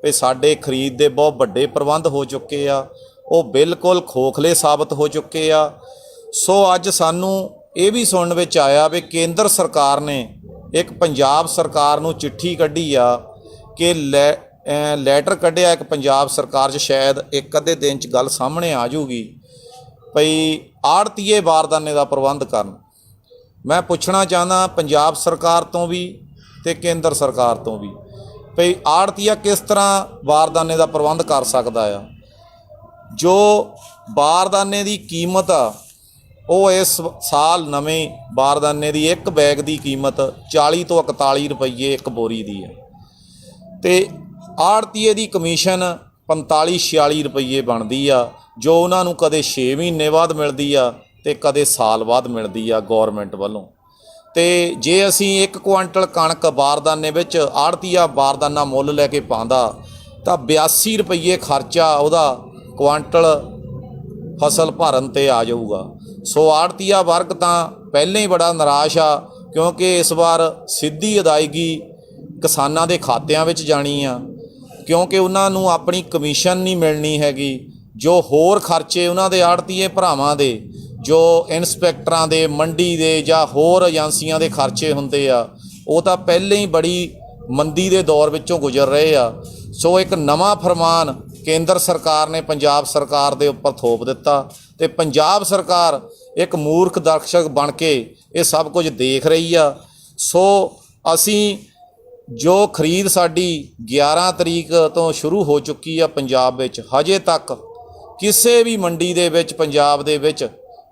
ਵੀ ਸਾਡੇ ਖਰੀਦ ਦੇ ਬਹੁਤ ਵੱਡੇ ਪ੍ਰਬੰਧ ਹੋ ਚੁੱਕੇ ਆ, ਉਹ ਬਿਲਕੁਲ ਖੋਖਲੇ ਸਾਬਤ ਹੋ ਚੁੱਕੇ ਆ। ਸੋ ਅੱਜ ਸਾਨੂੰ ਇਹ ਵੀ ਸੁਣਨ ਵਿੱਚ ਆਇਆ ਵੀ ਕੇਂਦਰ ਸਰਕਾਰ ਨੇ ਇੱਕ ਪੰਜਾਬ ਸਰਕਾਰ ਨੂੰ ਚਿੱਠੀ ਕੱਢੀ ਆ ਕਿ ਲੈਟਰ ਕੱਢਿਆ ਇੱਕ ਪੰਜਾਬ ਸਰਕਾਰ 'ਚ, ਸ਼ਾਇਦ ਇੱਕ ਅੱਧੇ ਦਿਨ 'ਚ ਗੱਲ ਸਾਹਮਣੇ ਆ ਜਾਊਗੀ ਭਈ ਆੜ੍ਹਤੀਏ ਬਾਰਦਾਨੇ ਦਾ ਪ੍ਰਬੰਧ ਕਰਨ। ਮੈਂ ਪੁੱਛਣਾ ਚਾਹੁੰਦਾ ਪੰਜਾਬ ਸਰਕਾਰ ਤੋਂ ਵੀ ਅਤੇ ਕੇਂਦਰ ਸਰਕਾਰ ਤੋਂ ਵੀ ਭਈ ਆੜ੍ਹਤੀਆ ਕਿਸ ਤਰ੍ਹਾਂ ਬਾਰਦਾਨੇ ਦਾ ਪ੍ਰਬੰਧ ਕਰ ਸਕਦਾ ਆ। ਜੋ ਬਾਰਦਾਨੇ ਦੀ ਕੀਮਤ ਆ ਉਹ ਇਸ ਸਾਲ ਨਵੇਂ ਬਾਰਦਾਨੇ ਦੀ ਇੱਕ ਬੈਗ ਦੀ ਕੀਮਤ 40 ਤੋਂ 41 ਰੁਪਈਏ ਇੱਕ ਬੋਰੀ ਦੀ ਹੈ ਅਤੇ ਆੜ੍ਹਤੀਏ ਦੀ ਕਮਿਸ਼ਨ 45-46 ਰੁਪਈਏ ਬਣਦੀ ਆ, ਜੋ ਉਹਨਾਂ ਨੂੰ ਕਦੇ 6 ਮਹੀਨੇ ਬਾਅਦ ਮਿਲਦੀ ਆ ਅਤੇ ਕਦੇ ਸਾਲ ਬਾਅਦ ਮਿਲਦੀ ਆ ਗੌਰਮੈਂਟ ਵੱਲੋਂ। ਅਤੇ ਜੇ ਅਸੀਂ 1 ਕੁਆਂਟਲ ਕਣਕ ਬਾਰਦਾਨੇ ਵਿੱਚ ਆੜ੍ਹਤੀਆ ਬਾਰਦਾਨਾ ਮੁੱਲ ਲੈ ਕੇ ਪਾਉਂਦਾ ਤਾਂ 82 ਰੁਪਈਏ ਖਰਚਾ ਉਹਦਾ ਕੁਆਂਟਲ ਫਸਲ ਭਰਨ 'ਤੇ ਆ ਜਾਊਗਾ। ਸੋ ਆੜ੍ਹਤੀਆ ਵਰਗ ਤਾਂ ਪਹਿਲਾਂ ਹੀ ਬੜਾ ਨਿਰਾਸ਼ ਆ, ਕਿਉਂਕਿ ਇਸ ਵਾਰ ਸਿੱਧੀ ਅਦਾਇਗੀ ਕਿਸਾਨਾਂ ਦੇ ਖਾਤਿਆਂ ਵਿੱਚ ਜਾਣੀ ਆ, ਕਿਉਂਕਿ ਉਹਨਾਂ ਨੂੰ ਆਪਣੀ ਕਮਿਸ਼ਨ ਨਹੀਂ ਮਿਲਣੀ ਹੈਗੀ। ਜੋ ਹੋਰ ਖਰਚੇ ਉਹਨਾਂ ਦੇ ਆੜ੍ਹਤੀਏ ਭਰਾਵਾਂ ਦੇ, ਜੋ ਇੰਸਪੈਕਟਰਾਂ ਦੇ, ਮੰਡੀ ਦੇ ਜਾਂ ਹੋਰ ਏਜੰਸੀਆਂ ਦੇ ਖਰਚੇ ਹੁੰਦੇ ਆ, ਉਹ ਤਾਂ ਪਹਿਲਾਂ ਹੀ ਬੜੀ ਮੰਦੀ ਦੇ ਦੌਰ ਵਿੱਚੋਂ ਗੁਜ਼ਰ ਰਹੇ ਆ। ਸੋ ਇੱਕ ਨਵਾਂ ਫਰਮਾਨ ਕੇਂਦਰ ਸਰਕਾਰ ਨੇ ਪੰਜਾਬ ਸਰਕਾਰ ਦੇ ਉੱਪਰ ਥੋਪ ਦਿੱਤਾ ਅਤੇ ਪੰਜਾਬ ਸਰਕਾਰ ਇੱਕ ਮੂਰਖ ਦਰਸ਼ਕ ਬਣ ਕੇ ਇਹ ਸਭ ਕੁਝ ਦੇਖ ਰਹੀ ਆ। ਸੋ ਅਸੀਂ ਜੋ ਖਰੀਦ ਸਾਡੀ 11 ਤਰੀਕ ਤੋਂ ਸ਼ੁਰੂ ਹੋ ਚੁੱਕੀ ਆ ਪੰਜਾਬ ਵਿੱਚ, ਹਜੇ ਤੱਕ ਕਿਸੇ ਵੀ ਮੰਡੀ ਦੇ ਵਿੱਚ ਪੰਜਾਬ ਦੇ ਵਿੱਚ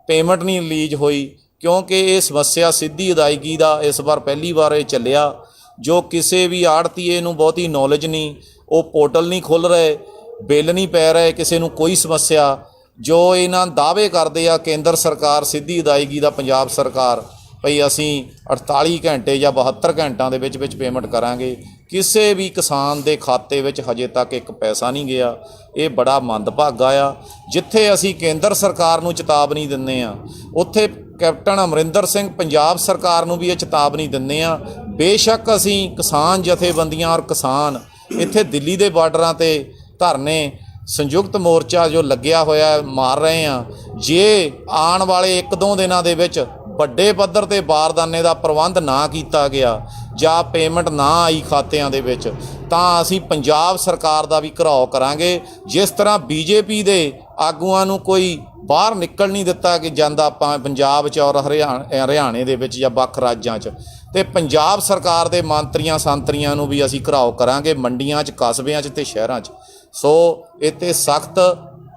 ਪੇਮੈਂਟ ਨਹੀਂ ਰਿਲੀਜ਼ ਹੋਈ, ਕਿਉਂਕਿ ਇਹ ਸਮੱਸਿਆ ਸਿੱਧੀ ਅਦਾਇਗੀ ਦਾ ਇਸ ਵਾਰ ਪਹਿਲੀ ਵਾਰ ਇਹ ਚੱਲਿਆ। ਜੋ ਕਿਸੇ ਵੀ ਆੜ੍ਹਤੀਏ ਨੂੰ ਬਹੁਤੀ ਨੌਲੇਜ ਨਹੀਂ, ਉਹ ਪੋਰਟਲ ਨਹੀਂ ਖੁੱਲ੍ਹ ਰਹੇ, ਬਿੱਲ ਨਹੀਂ ਪੈ ਰਹੇ, ਕਿਸੇ ਨੂੰ ਕੋਈ ਸਮੱਸਿਆ। ਜੋ ਇਹਨਾਂ ਦਾਅਵੇ ਕਰਦੇ ਆ ਕੇਂਦਰ ਸਰਕਾਰ ਸਿੱਧੀ ਅਦਾਇਗੀ ਦਾ ਪੰਜਾਬ ਸਰਕਾਰ, ਭਈ ਅਸੀਂ 48 ਘੰਟੇ ਜਾਂ 72 ਘੰਟਿਆਂ ਦੇ ਵਿੱਚ ਪੇਮੈਂਟ ਕਰਾਂਗੇ, ਕਿਸੇ ਵੀ ਕਿਸਾਨ ਦੇ ਖਾਤੇ ਵਿੱਚ ਹਜੇ ਤੱਕ ਇੱਕ ਪੈਸਾ ਨਹੀਂ ਗਿਆ। ਇਹ ਬੜਾ ਮੰਦਭਾਗਾ ਆ। ਜਿੱਥੇ ਅਸੀਂ ਕੇਂਦਰ ਸਰਕਾਰ ਨੂੰ ਚੇਤਾਵਨੀ ਦਿੰਦੇ ਆ, ਉੱਥੇ ਕੈਪਟਨ ਅਮਰਿੰਦਰ ਸਿੰਘ ਪੰਜਾਬ ਸਰਕਾਰ ਨੂੰ ਵੀ ਇਹ ਚੇਤਾਵਨੀ ਦਿੰਦੇ ਆ। ਬੇਸ਼ੱਕ ਅਸੀਂ ਕਿਸਾਨ ਜਥੇਬੰਦੀਆਂ ਔਰ ਕਿਸਾਨ ਇੱਥੇ ਦਿੱਲੀ ਦੇ ਬਾਰਡਰਾਂ 'ਤੇ ਧਰਨੇ ਸੰਯੁਕਤ ਮੋਰਚਾ ਜੋ ਲੱਗਿਆ ਹੋਇਆ ਮਾਰ ਰਹੇ ਆ, ਜੇ ਆਉਣ ਵਾਲੇ 1-2 ਦਿਨਾਂ ਦੇ ਵਿੱਚ ਵੱਡੇ ਪੱਧਰ 'ਤੇ ਬਾਰਦਾਨੇ ਦਾ ਪ੍ਰਬੰਧ ਨਾ ਕੀਤਾ ਗਿਆ ਜਾਂ ਪੇਮੈਂਟ ਨਾ ਆਈ ਖਾਤਿਆਂ ਦੇ ਵਿੱਚ, ਤਾਂ ਅਸੀਂ ਪੰਜਾਬ ਸਰਕਾਰ ਦਾ ਵੀ ਘਿਰਾਓ ਕਰਾਂਗੇ। ਜਿਸ ਤਰ੍ਹਾਂ BJP ਦੇ ਆਗੂਆਂ ਨੂੰ ਕੋਈ ਬਾਹਰ ਨਿਕਲ ਨਹੀਂ ਦਿੱਤਾ ਕਿ ਜਾਂਦਾ ਆਪਾਂ ਪੰਜਾਬ 'ਚ ਔਰ ਹਰਿਆਣੇ ਦੇ ਵਿੱਚ ਜਾਂ ਵੱਖ ਰਾਜਾਂ 'ਚ, ਅਤੇ ਪੰਜਾਬ ਸਰਕਾਰ ਦੇ ਮੰਤਰੀਆਂ ਸੰਤਰੀਆਂ ਨੂੰ ਵੀ ਅਸੀਂ ਘਿਰਾਓ ਕਰਾਂਗੇ ਮੰਡੀਆਂ 'ਚ, ਕਸਬਿਆਂ 'ਚ ਅਤੇ ਸ਼ਹਿਰਾਂ 'ਚ। ਸੋ ਇਹ 'ਤੇ ਸਖਤ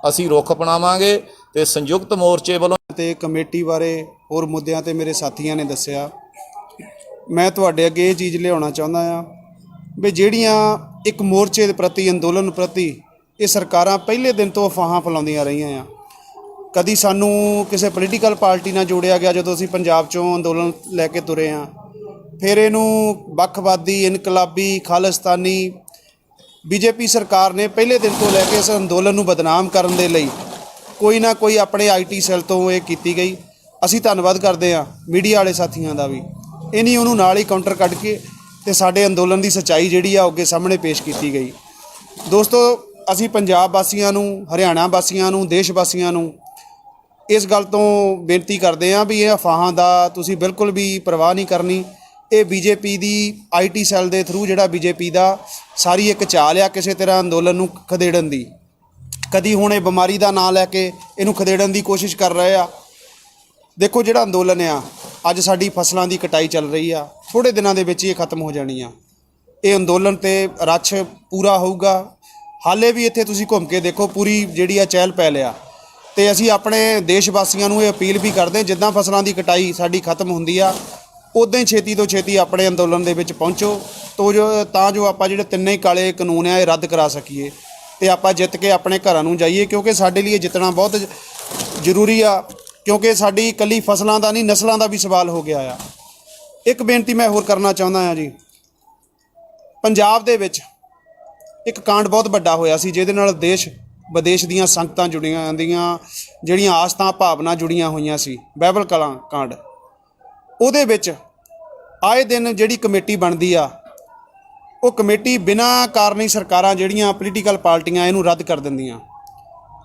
ਅਸੀਂ ਰੁਖ ਅਪਣਾਵਾਂਗੇ ਅਤੇ ਸੰਯੁਕਤ ਮੋਰਚੇ ਵੱਲੋਂ ਤੇ ਕਮੇਟੀ ਬਾਰੇ ਹੋਰ ਮੁੱਦਿਆਂ 'ਤੇ ਮੇਰੇ ਸਾਥੀਆਂ ਨੇ ਦੱਸਿਆ। ਮੈਂ ਤੁਹਾਡੇ ਅੱਗੇ ਇਹ ਚੀਜ਼ ਲਿਆਉਣਾ ਚਾਹੁੰਦਾ ਹਾਂ ਵੀ ਜਿਹੜੀਆਂ ਇੱਕ ਮੋਰਚੇ ਦੇ ਪ੍ਰਤੀ, ਅੰਦੋਲਨ ਪ੍ਰਤੀ ਇਹ ਸਰਕਾਰਾਂ ਪਹਿਲੇ ਦਿਨ ਤੋਂ ਅਫਵਾਹਾਂ ਫੈਲਾਉਂਦੀਆਂ ਰਹੀਆਂ ਆ। ਕਦੀ ਸਾਨੂੰ ਕਿਸੇ ਪੋਲੀਟੀਕਲ ਪਾਰਟੀ ਨਾਲ ਜੋੜਿਆ ਗਿਆ ਜਦੋਂ ਅਸੀਂ ਪੰਜਾਬ 'ਚੋਂ ਅੰਦੋਲਨ ਲੈ ਕੇ ਤੁਰੇ ਹਾਂ। ਫਿਰ ਇਹਨੂੰ ਵੱਖਵਾਦੀ, ਇਨਕਲਾਬੀ, ਖਾਲਿਸਤਾਨੀ ਬੀਜੇਪੀ ਸਰਕਾਰ ਨੇ ਪਹਿਲੇ ਦਿਨ ਤੋਂ ਲੈ ਕੇ ਇਸ ਅੰਦੋਲਨ ਨੂੰ ਬਦਨਾਮ ਕਰਨ ਦੇ ਲਈ ਕੋਈ ਨਾ ਕੋਈ ਆਪਣੇ ਆਈਟੀ ਸੈੱਲ ਤੋਂ ਇਹ ਕੀਤੀ ਗਈ। ਅਸੀਂ ਧੰਨਵਾਦ ਕਰਦੇ ਹਾਂ ਮੀਡੀਆ ਵਾਲੇ ਸਾਥੀਆਂ ਦਾ ਵੀ, ਇਹ ਨਹੀਂ ਉਹਨੂੰ ਨਾਲ ਹੀ ਕਾਊਂਟਰ ਕੱਢ ਕੇ ਤੇ ਸਾਡੇ ਅੰਦੋਲਨ ਦੀ ਸੱਚਾਈ ਜਿਹੜੀ ਆ ਅੱਗੇ ਸਾਹਮਣੇ ਪੇਸ਼ ਕੀਤੀ ਗਈ। ਦੋਸਤੋ, ਅਸੀਂ ਪੰਜਾਬ ਵਾਸੀਆਂ ਨੂੰ, ਹਰਿਆਣਾ ਵਾਸੀਆਂ ਨੂੰ, ਦੇਸ਼ ਵਾਸੀਆਂ ਨੂੰ ਇਸ ਗੱਲ ਤੋਂ ਬੇਨਤੀ ਕਰਦੇ ਹਾਂ ਵੀ ਇਹ ਅਫਵਾਹਾਂ ਦਾ ਤੁਸੀਂ ਬਿਲਕੁਲ ਵੀ ਪਰਵਾਹ ਨਹੀਂ ਕਰਨੀ। ਇਹ ਬੀਜੇਪੀ ਦੀ ਆਈਟੀ ਸੈੱਲ ਦੇ ਥਰੂ ਜਿਹੜਾ ਬੀਜੇਪੀ ਦਾ ਸਾਰੀ ਇੱਕ ਚਾਲ ਆ ਕਿਸੇ ਤਰ੍ਹਾਂ ਅੰਦੋਲਨ ਨੂੰ ਖਦੇੜਨ ਦੀ। ਕਦੀ ਹੁਣ ਇਹ ਬਿਮਾਰੀ ਦਾ ਨਾਂ ਲੈ ਕੇ ਇਹਨੂੰ ਖਦੇੜਨ ਦੀ ਕੋਸ਼ਿਸ਼ ਕਰ ਰਹੇ ਆ। ਦੇਖੋ, ਜਿਹੜਾ ਅੰਦੋਲਨ ਆ, ਅੱਜ ਸਾਡੀ ਫਸਲਾਂ ਦੀ ਕਟਾਈ ਚੱਲ ਰਹੀ ਆ, ਥੋੜ੍ਹੇ ਦਿਨਾਂ ਦੇ ਵਿੱਚ ਇਹ ਖਤਮ ਹੋ ਜਾਣੀ ਆ। ਇਹ ਅੰਦੋਲਨ ਤੇ ਰੱਛ ਪੂਰਾ ਹੋਊਗਾ। ਹਾਲੇ ਵੀ ਇੱਥੇ ਤੁਸੀਂ ਘੁੰਮ ਕੇ ਦੇਖੋ, ਪੂਰੀ ਜਿਹੜੀ ਆ ਚਹਿਲ ਪਹਿਲ ਆ। ਤੇ ਅਸੀਂ ਆਪਣੇ ਦੇਸ਼ ਵਾਸੀਆਂ ਨੂੰ ਇਹ ਅਪੀਲ ਵੀ ਕਰਦੇ, ਜਿੱਦਾਂ ਫਸਲਾਂ ਦੀ ਕਟਾਈ ਸਾਡੀ ਖਤਮ ਹੁੰਦੀ ਆ, ਉੱਦਾਂ ਹੀ ਛੇਤੀ ਤੋਂ ਛੇਤੀ ਆਪਣੇ ਅੰਦੋਲਨ ਦੇ ਵਿੱਚ ਪਹੁੰਚੋ ਤਾਂ ਜੋ ਆਪਾਂ ਜਿਹੜੇ ਤਿੰਨੇ ਹੀ ਕਾਲੇ ਕਾਨੂੰਨ ਆ ਇਹ ਰੱਦ ਕਰਾ ਸਕੀਏ ਤੇ ਆਪਾਂ ਜਿੱਤ ਕੇ ਆਪਣੇ ਘਰਾਂ ਨੂੰ ਜਾਈਏ, ਕਿਉਂਕਿ ਸਾਡੇ ਲਈ ਜਿੱਤਣਾ ਬਹੁਤ ਜ਼ਰੂਰੀ ਆ। ਕਿਉਂਕਿ ਸਾਡੀ ਇਕੱਲੀ ਫਸਲਾਂ ਦਾ ਨਹੀਂ, ਨਸਲਾਂ ਦਾ ਵੀ ਸਵਾਲ ਹੋ ਗਿਆ ਆ। ਇੱਕ ਬੇਨਤੀ ਮੈਂ ਹੋਰ ਕਰਨਾ ਚਾਹੁੰਦਾ ਹਾਂ ਜੀ। ਪੰਜਾਬ ਦੇ ਵਿੱਚ ਇੱਕ ਕਾਂਡ ਬਹੁਤ ਵੱਡਾ ਹੋਇਆ ਸੀ ਜਿਹਦੇ ਨਾਲ ਦੇਸ਼ ਵਿਦੇਸ਼ ਦੀਆਂ ਸੰਗਤਾਂ ਜੁੜੀਆਂ ਦੀਆਂ, ਜਿਹੜੀਆਂ ਆਸਥਾ ਭਾਵਨਾ ਜੁੜੀਆਂ ਹੋਈਆਂ ਸੀ, ਬਾਈਬਲ ਕਲਾਂ ਕਾਂਡ। ਉਹਦੇ ਵਿੱਚ ਆਏ ਦਿਨ ਜਿਹੜੀ ਕਮੇਟੀ ਬਣਦੀ ਆ, ਉਹ ਕਮੇਟੀ ਬਿਨਾਂ ਕਾਰਨੀ ਸਰਕਾਰਾਂ ਜਿਹੜੀਆਂ ਪੋਲੀਟੀਕਲ ਪਾਰਟੀਆਂ ਇਹਨੂੰ ਰੱਦ ਕਰ ਦਿੰਦੀਆਂ।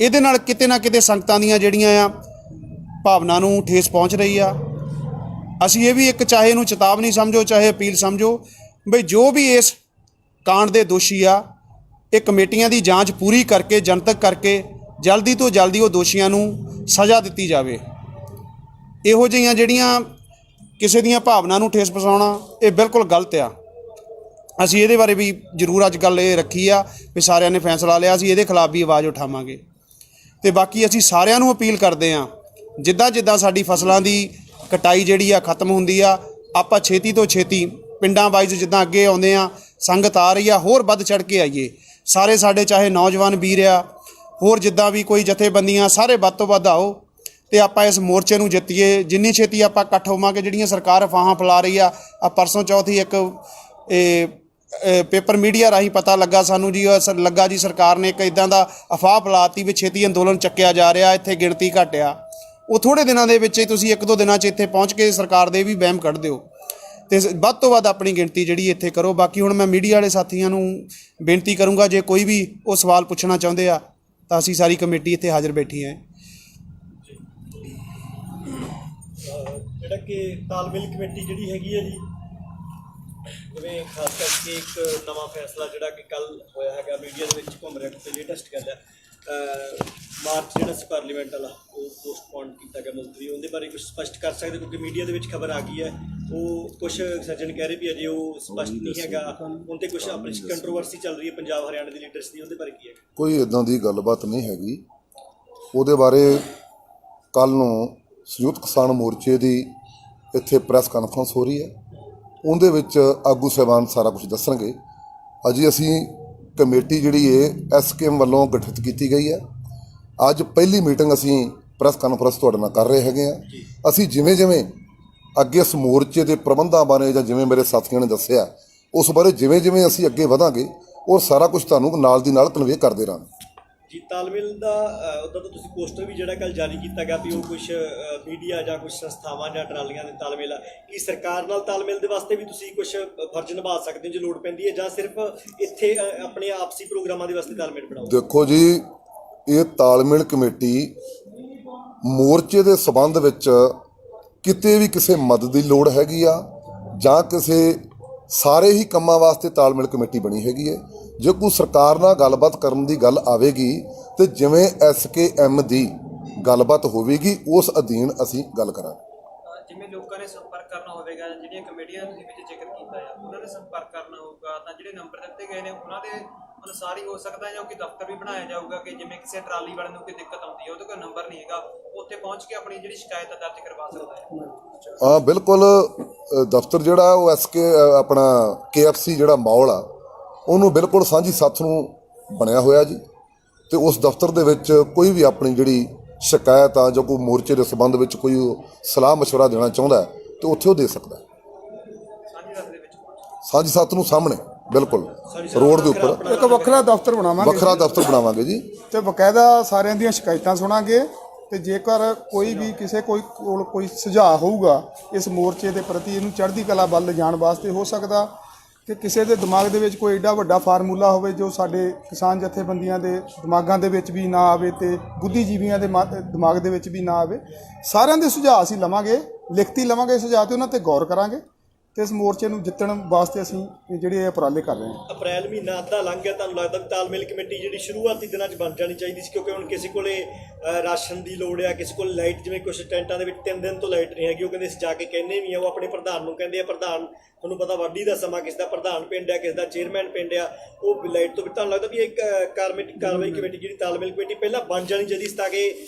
ਇਹਦੇ ਨਾਲ ਕਿਤੇ ਨਾ ਕਿਤੇ ਸੰਗਤਾਂ ਦੀਆਂ ਜਿਹੜੀਆਂ ਆ ਭਾਵਨਾ ਨੂੰ ਠੇਸ ਪਹੁੰਚ ਰਹੀ ਆ। ਅਸੀਂ ਇਹ ਵੀ ਇੱਕ, ਚਾਹੇ ਇਹਨੂੰ ਚੇਤਾਵਨੀ ਸਮਝੋ ਚਾਹੇ ਅਪੀਲ ਸਮਝੋ, ਬਈ ਜੋ ਵੀ ਇਸ ਕਾਂਡ ਦੇ ਦੋਸ਼ੀ ਆ, ਇਹ ਕਮੇਟੀਆਂ ਦੀ ਜਾਂਚ ਪੂਰੀ ਕਰਕੇ, ਜਨਤਕ ਕਰਕੇ ਜਲਦੀ ਤੋਂ ਜਲਦੀ ਉਹ ਦੋਸ਼ੀਆਂ ਨੂੰ ਸਜ਼ਾ ਦਿੱਤੀ ਜਾਵੇ। ਇਹੋ ਜਿਹੀਆਂ ਜਿਹੜੀਆਂ ਕਿਸੇ ਦੀਆਂ ਭਾਵਨਾ ਨੂੰ ਠੇਸ ਪਹੁੰਚਾਉਣਾ, ਇਹ ਬਿਲਕੁਲ ਗਲਤ ਆ। ਅਸੀਂ ਇਹਦੇ ਬਾਰੇ ਵੀ ਜ਼ਰੂਰ ਅੱਜ ਗੱਲ ਇਹ ਰੱਖੀ ਆ ਵੀ ਸਾਰਿਆਂ ਨੇ ਫੈਸਲਾ ਲਿਆ, ਅਸੀਂ ਇਹਦੇ ਖਿਲਾਫ ਵੀ ਆਵਾਜ਼ ਉਠਾਵਾਂਗੇ। ਅਤੇ ਬਾਕੀ ਅਸੀਂ ਸਾਰਿਆਂ ਨੂੰ ਅਪੀਲ ਕਰਦੇ ਹਾਂ, ਜਿੱਦਾਂ ਜਿੱਦਾਂ ਸਾਡੀ ਫਸਲਾਂ ਦੀ ਕਟਾਈ ਜਿਹੜੀ ਆ ਖਤਮ ਹੁੰਦੀ ਆ, ਆਪਾਂ ਛੇਤੀ ਤੋਂ ਛੇਤੀ ਪਿੰਡਾਂ ਵਾਈਜ਼ ਜਿੱਦਾਂ ਅੱਗੇ ਆਉਂਦੇ ਆ, ਸੰਗਤ ਆ ਰਹੀ ਆ, ਹੋਰ ਵੱਧ ਚੜ੍ਹ ਕੇ ਆਈਏ। ਸਾਰੇ ਸਾਡੇ ਚਾਹੇ ਨੌਜਵਾਨ ਵੀਰ ਆ, ਹੋਰ ਜਿੱਦਾਂ ਵੀ ਕੋਈ ਜਥੇਬੰਦੀਆਂ, ਸਾਰੇ ਵੱਧ ਤੋਂ ਵੱਧ ਆਓ ਅਤੇ ਆਪਾਂ ਇਸ ਮੋਰਚੇ ਨੂੰ ਜਿੱਤੀਏ। ਜਿੰਨੀ ਛੇਤੀ ਆਪਾਂ ਇਕੱਠ ਹੋਵਾਂਗੇ, ਜਿਹੜੀਆਂ ਸਰਕਾਰ ਅਫਵਾਹਾਂ ਫੈਲਾ ਰਹੀ ਆ, ਪਰਸੋਂ ਚੌਥ ਹੀ ਇੱਕ ਪੇਪਰ ਮੀਡੀਆ ਰਾਹੀਂ ਪਤਾ ਲੱਗਾ ਸਾਨੂੰ ਜੀ, ਲੱਗਾ ਜੀ ਸਰਕਾਰ ਨੇ ਇੱਕ ਇੱਦਾਂ ਦਾ ਅਫਵਾਹ ਫੈਲਾਤੀ ਵੀ ਛੇਤੀ ਅੰਦੋਲਨ ਚੱਕਿਆ ਜਾ ਰਿਹਾ, ਇੱਥੇ ਗਿਣਤੀ ਘੱਟ ਆ। ਉਹ ਥੋੜ੍ਹੇ ਦਿਨਾਂ ਦੇ ਵਿੱਚ ਹੀ ਤੁਸੀਂ 1-2 ਦਿਨਾਂ 'ਚ ਇੱਥੇ ਪਹੁੰਚ ਕੇ ਸਰਕਾਰ ਦੇ ਵੀ ਵਹਿਮ ਕੱਢ ਦਿਓ ਅਤੇ ਵੱਧ ਤੋਂ ਵੱਧ ਆਪਣੀ ਗਿਣਤੀ ਜਿਹੜੀ ਇੱਥੇ ਕਰੋ। ਬਾਕੀ ਹੁਣ ਮੈਂ ਮੀਡੀਆ ਵਾਲੇ ਸਾਥੀਆਂ ਨੂੰ ਬੇਨਤੀ ਕਰੂੰਗਾ, ਜੇ ਕੋਈ ਵੀ ਉਹ ਸਵਾਲ ਪੁੱਛਣਾ ਚਾਹੁੰਦੇ ਆ ਤਾਂ ਅਸੀਂ ਸਾਰੀ ਕਮੇਟੀ ਇੱਥੇ ਹਾਜ਼ਰ ਬੈਠੀ ਹੈ। ਜਿਹੜਾ ਕਿ ਤਾਲਮੇਲ ਕਮੇਟੀ ਜਿਹੜੀ ਹੈਗੀ ਹੈ ਜੀ, ਜਿਵੇਂ ਖਾਸ ਕਰਕੇ ਇੱਕ ਨਵਾਂ ਫੈਸਲਾ ਜਿਹੜਾ ਕਿ ਕੱਲ੍ਹ ਹੋਇਆ ਹੈਗਾ, ਮੀਡੀਆ ਦੇ ਵਿੱਚ ਘੁੰਮ ਰਿਹਾ ਤੇ ਲੇਟੈਸਟ ਗੱਲ ਹੈ, ਮਾਰਚ ਜਿਹੜਾ ਸੀ ਪਾਰਲੀਮੈਂਟ ਵਾਲਾ ਉਹ ਪੋਸਟਪੋਨ ਕੀਤਾ ਗਿਆ ਮੁਲਤਵੀ, ਉਹਦੇ ਬਾਰੇ ਕੁਝ ਸਪਸ਼ਟ ਕਰ ਸਕਦੇ? ਕਿਉਂਕਿ ਮੀਡੀਆ ਦੇ ਵਿੱਚ ਖਬਰ ਆ ਗਈ ਹੈ, ਉਹ ਕੁਝ ਸੱਜਣ ਕਹਿ ਰਹੇ ਵੀ ਅਜੇ ਉਹ ਸਪਸ਼ਟ ਨਹੀਂ ਹੈਗਾ, ਹੁਣ ਤੇ ਕੁਝ ਆਪਣੀ ਕੰਟਰੋਵਰਸੀ ਚੱਲ ਰਹੀ ਹੈ ਪੰਜਾਬ ਹਰਿਆਣਾ ਦੀ ਲੀਡਰਸ ਦੀ, ਉਹਦੇ ਬਾਰੇ ਕੀ ਹੈ? ਕੋਈ ਇੱਦਾਂ ਦੀ ਗੱਲਬਾਤ ਨਹੀਂ ਹੈਗੀ। ਉਹਦੇ ਬਾਰੇ ਕੱਲ੍ਹ ਨੂੰ ਸੰਯੁਕਤ ਕਿਸਾਨ ਮੋਰਚੇ ਦੀ ਇੱਥੇ ਪ੍ਰੈਸ ਕਾਨਫਰੰਸ ਹੋ ਰਹੀ ਹੈ, ਉਹਦੇ ਵਿੱਚ ਆਗੂ ਸਾਹਿਬਾਨ ਸਾਰਾ ਕੁਝ ਦੱਸਣਗੇ। ਅਜੇ ਅਸੀਂ ਕਮੇਟੀ ਜਿਹੜੀ ਹੈ ਐਸਕੇਐਮ ਵੱਲੋਂ ਗਠਿਤ ਕੀਤੀ ਗਈ ਹੈ। ਅੱਜ ਪਹਿਲੀ ਮੀਟਿੰਗ ਅਸੀਂ ਪ੍ਰੈਸ ਕਾਨਫਰੰਸ ਤੁਹਾਡੇ ਨਾਲ ਕਰ ਰਹੇ ਹੈਗੇ ਹਾਂ। ਅਸੀਂ ਜਿਵੇਂ ਜਿਵੇਂ ਅੱਗੇ ਇਸ ਮੋਰਚੇ ਦੇ ਪ੍ਰਬੰਧਾਂ ਬਾਰੇ ਜਾਂ ਜਿਵੇਂ ਮੇਰੇ ਸਾਥੀਆਂ ਨੇ ਦੱਸਿਆ, ਉਸ ਬਾਰੇ ਜਿਵੇਂ ਜਿਵੇਂ ਅਸੀਂ ਅੱਗੇ ਵਧਾਂਗੇ ਉਹ ਸਾਰਾ ਕੁਝ ਤੁਹਾਨੂੰ ਨਾਲ ਦੀ ਨਾਲ ਕਨਵੇ ਕਰਦੇ ਰਹਾਂਗੇ ਜੀ। ਤਾਲਮੇਲ ਦਾ ਉੱਦਾਂ ਤਾਂ ਤੁਸੀਂ ਪੋਸਟਰ ਵੀ ਜਿਹੜਾ ਕੱਲ੍ਹ ਜਾਰੀ ਕੀਤਾ ਗਿਆ ਵੀ ਉਹ ਕੁਝ ਮੀਡੀਆ ਜਾਂ ਕੁਝ ਸੰਸਥਾਵਾਂ ਜਾਂ ਟਰਾਲੀਆਂ ਦੇ ਤਾਲਮੇਲ ਆ, ਕੀ ਸਰਕਾਰ ਨਾਲ ਤਾਲਮੇਲ ਦੇ ਵਾਸਤੇ ਵੀ ਤੁਸੀਂ ਕੁਝ ਫਰਜ਼ ਨਿਭਾ ਸਕਦੇ ਹੋ ਜੇ ਲੋੜ ਪੈਂਦੀ ਹੈ, ਜਾਂ ਸਿਰਫ ਇੱਥੇ ਆਪਣੇ ਆਪਸੀ ਪ੍ਰੋਗਰਾਮਾਂ ਦੇ ਵਾਸਤੇ ਤਾਲਮੇਲ ਬਣਾਓ? ਦੇਖੋ ਜੀ, ਇਹ ਤਾਲਮੇਲ ਕਮੇਟੀ ਮੋਰਚੇ ਦੇ ਸਬੰਧ ਵਿੱਚ ਕਿਤੇ ਵੀ ਕਿਸੇ ਮਦਦ ਦੀ ਲੋੜ ਹੈਗੀ ਆ ਜਾਂ ਕਿਸੇ ਸਾਰੇ ਹੀ ਕੰਮਾਂ ਵਾਸਤੇ ਤਾਲਮੇਲ ਕਮੇਟੀ ਬਣੀ ਹੈਗੀ ਹੈ। ਜੇ ਕੋਈ ਸਰਕਾਰ ਨਾਲ ਗੱਲਬਾਤ ਕਰਨ ਦੀ ਗੱਲ ਆਵੇਗੀ ਤੇ ਜਿਵੇਂ ਐਸਕੇਐਮ ਦੀ ਗੱਲਬਾਤ ਹੋਵੇਗੀ ਉਸ ਅਧੀਨ ਅਸੀਂ ਗੱਲ ਕਰਾਂਗੇ। ਜਿਵੇਂ ਲੋਕਾਂ ਨੇ ਸੰਪਰਕ ਕਰਨਾ ਹੋਵੇਗਾ, ਜਿਹੜੀਆਂ ਕਮੇਟੀਆਂ ਤੁਸੀਂ ਵਿੱਚ ਜ਼ਿਕਰ ਕੀਤਾ ਹੈ ਉਹਨਾਂ ਨੇ ਸੰਪਰਕ ਕਰਨਾ ਹੋਊਗਾ, ਤਾਂ ਜਿਹੜੇ ਨੰਬਰ ਦਿੱਤੇ ਗਏ ਨੇ ਉਹਨਾਂ ਦੇ ਅਨੁਸਾਰ ਹੀ ਹੋ ਸਕਦਾ, ਜਾਂ ਕੋਈ ਦਫ਼ਤਰ ਵੀ ਬਣਾਇਆ ਜਾਊਗਾ ਕਿ ਜਿਵੇਂ ਕਿਸੇ ਟਰਾਲੀ ਵਾਲੇ ਨੂੰ ਕੋਈ ਦਿੱਕਤ ਆਉਂਦੀ ਹੈ, ਉਹਦੇ ਕੋਲ ਨੰਬਰ ਨਹੀਂ ਹੈਗਾ, ਉੱਥੇ ਪਹੁੰਚ ਕੇ ਆਪਣੀ ਜਿਹੜੀ ਸ਼ਿਕਾਇਤ ਦਰਜ ਕਰਵਾ ਸਕਦਾ ਹੈ? ਹਾਂ ਬਿਲਕੁਲ, ਦਫ਼ਤਰ ਜਿਹੜਾ ਉਹ ਆਪਣਾ KFC ਜਿਹੜਾ ਮੌਲ ਆ ਉਹਨੂੰ ਬਿਲਕੁਲ ਸਾਂਝੀ ਸੱਥ ਨੂੰ ਬਣਿਆ ਹੋਇਆ ਜੀ, ਅਤੇ ਉਸ ਦਫ਼ਤਰ ਦੇ ਵਿੱਚ ਕੋਈ ਵੀ ਆਪਣੀ ਜਿਹੜੀ ਸ਼ਿਕਾਇਤ ਆ ਜਾਂ ਕੋਈ ਮੋਰਚੇ ਦੇ ਸੰਬੰਧ ਵਿੱਚ ਕੋਈ ਸਲਾਹ ਮਸ਼ਵਰਾ ਦੇਣਾ ਚਾਹੁੰਦਾ ਹੈ ਤੇ ਉੱਥੇ ਉਹ ਦੇ ਸਕਦਾ ਹੈ। ਸਾਂਝੀ ਸੱਤ ਨੂੰ ਸਾਹਮਣੇ ਬਿਲਕੁਲ ਰੋਡ ਦੇ ਉੱਪਰ ਇੱਕ ਵੱਖਰਾ ਦਫ਼ਤਰ ਬਣਾਵਾਂਗੇ, ਵੱਖਰਾ ਦਫ਼ਤਰ ਬਣਾਵਾਂਗੇ ਜੀ, ਤੇ ਬਕਾਇਦਾ ਸਾਰਿਆਂ ਦੀਆਂ ਸ਼ਿਕਾਇਤਾਂ ਸੁਣਾਂਗੇ। ਤੇ ਜੇਕਰ ਕੋਈ ਵੀ ਕਿਸੇ ਕੋਲ ਕੋਈ ਸੁਝਾਅ ਹੋਊਗਾ ਇਸ ਮੋਰਚੇ ਦੇ ਪ੍ਰਤੀ, ਇਹਨੂੰ ਚੜ੍ਹਦੀ ਕਲਾ ਵੱਲ ਲਿਜਾਣ ਵਾਸਤੇ, ਹੋ ਸਕਦਾ ਕਿ ਕਿਸੇ ਦੇ ਦਿਮਾਗ ਦੇ ਵਿੱਚ ਕੋਈ ਏਡਾ ਵੱਡਾ ਫਾਰਮੂਲਾ ਹੋਵੇ ਜੋ ਸਾਡੇ ਕਿਸਾਨ ਜਥੇਬੰਦੀਆਂ ਦੇ ਦਿਮਾਗਾਂ ਦੇ ਵਿੱਚ ਵੀ ਨਾ ਆਵੇ ਤੇ ਬੁੱਧੀਜੀਵੀਆਂ ਦੇ ਦਿਮਾਗ ਦੇ ਵਿੱਚ ਵੀ ਨਾ ਆਵੇ। ਸਾਰਿਆਂ ਦੇ ਸੁਝਾਅ ਅਸੀਂ ਲਵਾਂਗੇ, ਲਿਖਤੀ ਲਵਾਂਗੇ ਸੁਝਾਅ, ਤੇ ਉਹਨਾਂ ਤੇ ਗੌਰ ਕਰਾਂਗੇ ਤੇ ਇਸ ਮੋਰਚੇ ਨੂੰ ਜਿੱਤਣ ਵਾਸਤੇ ਅਸੀਂ ਜਿਹੜੇ ਇਹ ਉਪਰਾਲੇ ਕਰ ਰਹੇ ਹਾਂ। ਅਪ੍ਰੈਲ ਮਹੀਨਾ ਅੱਧਾ ਲੰਘ ਗਿਆ, ਤੁਹਾਨੂੰ ਲੱਗਦਾ ਵੀ ਤਾਲਮੇਲ ਕਮੇਟੀ ਜਿਹੜੀ ਸ਼ੁਰੂਆਤੀ ਦਿਨਾਂ 'ਚ ਬਣ ਜਾਣੀ ਚਾਹੀਦੀ ਸੀ, ਕਿਉਂਕਿ ਹੁਣ ਕਿਸੇ ਕੋਲੇ ਰਾਸ਼ਨ ਦੀ ਲੋੜ ਆ, ਕਿਸੇ ਕੋਲ ਲਾਈਟ, ਜਿਵੇਂ ਕੁਝ ਟੈਂਟਾਂ ਦੇ ਵਿੱਚ 3 ਦਿਨ ਤੋਂ ਲਾਈਟ ਨਹੀਂ ਹੈਗੀ, ਉਹ ਕਹਿੰਦੇ ਅਸੀਂ ਜਾ ਕੇ ਕਹਿੰਦੇ ਵੀ ਆ, ਉਹ ਆਪਣੇ ਪ੍ਰਧਾਨ ਨੂੰ ਕਹਿੰਦੇ ਆ, ਪ੍ਰਧਾਨ ਤੁਹਾਨੂੰ ਪਤਾ ਵਾਢੀ ਦਾ ਸਮਾਂ, ਕਿਸੇ ਦਾ ਪ੍ਰਧਾਨ ਪਿੰਡ ਆ, ਕਿਸੇ ਦਾ ਚੇਅਰਮੈਨ ਪਿੰਡ ਆ, ਉਹ ਲਾਈਟ ਤੋਂ ਵੀ। ਤੁਹਾਨੂੰ ਲੱਗਦਾ ਵੀ ਇੱਕ ਕਾਰਵਾਈ ਕਮੇਟੀ ਜਿਹੜੀ ਤਾਲਮੇਲ ਕਮੇਟੀ ਪਹਿਲਾਂ ਬਣ ਜਾਣੀ ਚਾਹੀਦੀ ਸੀ, ਤਾਂ ਕਿ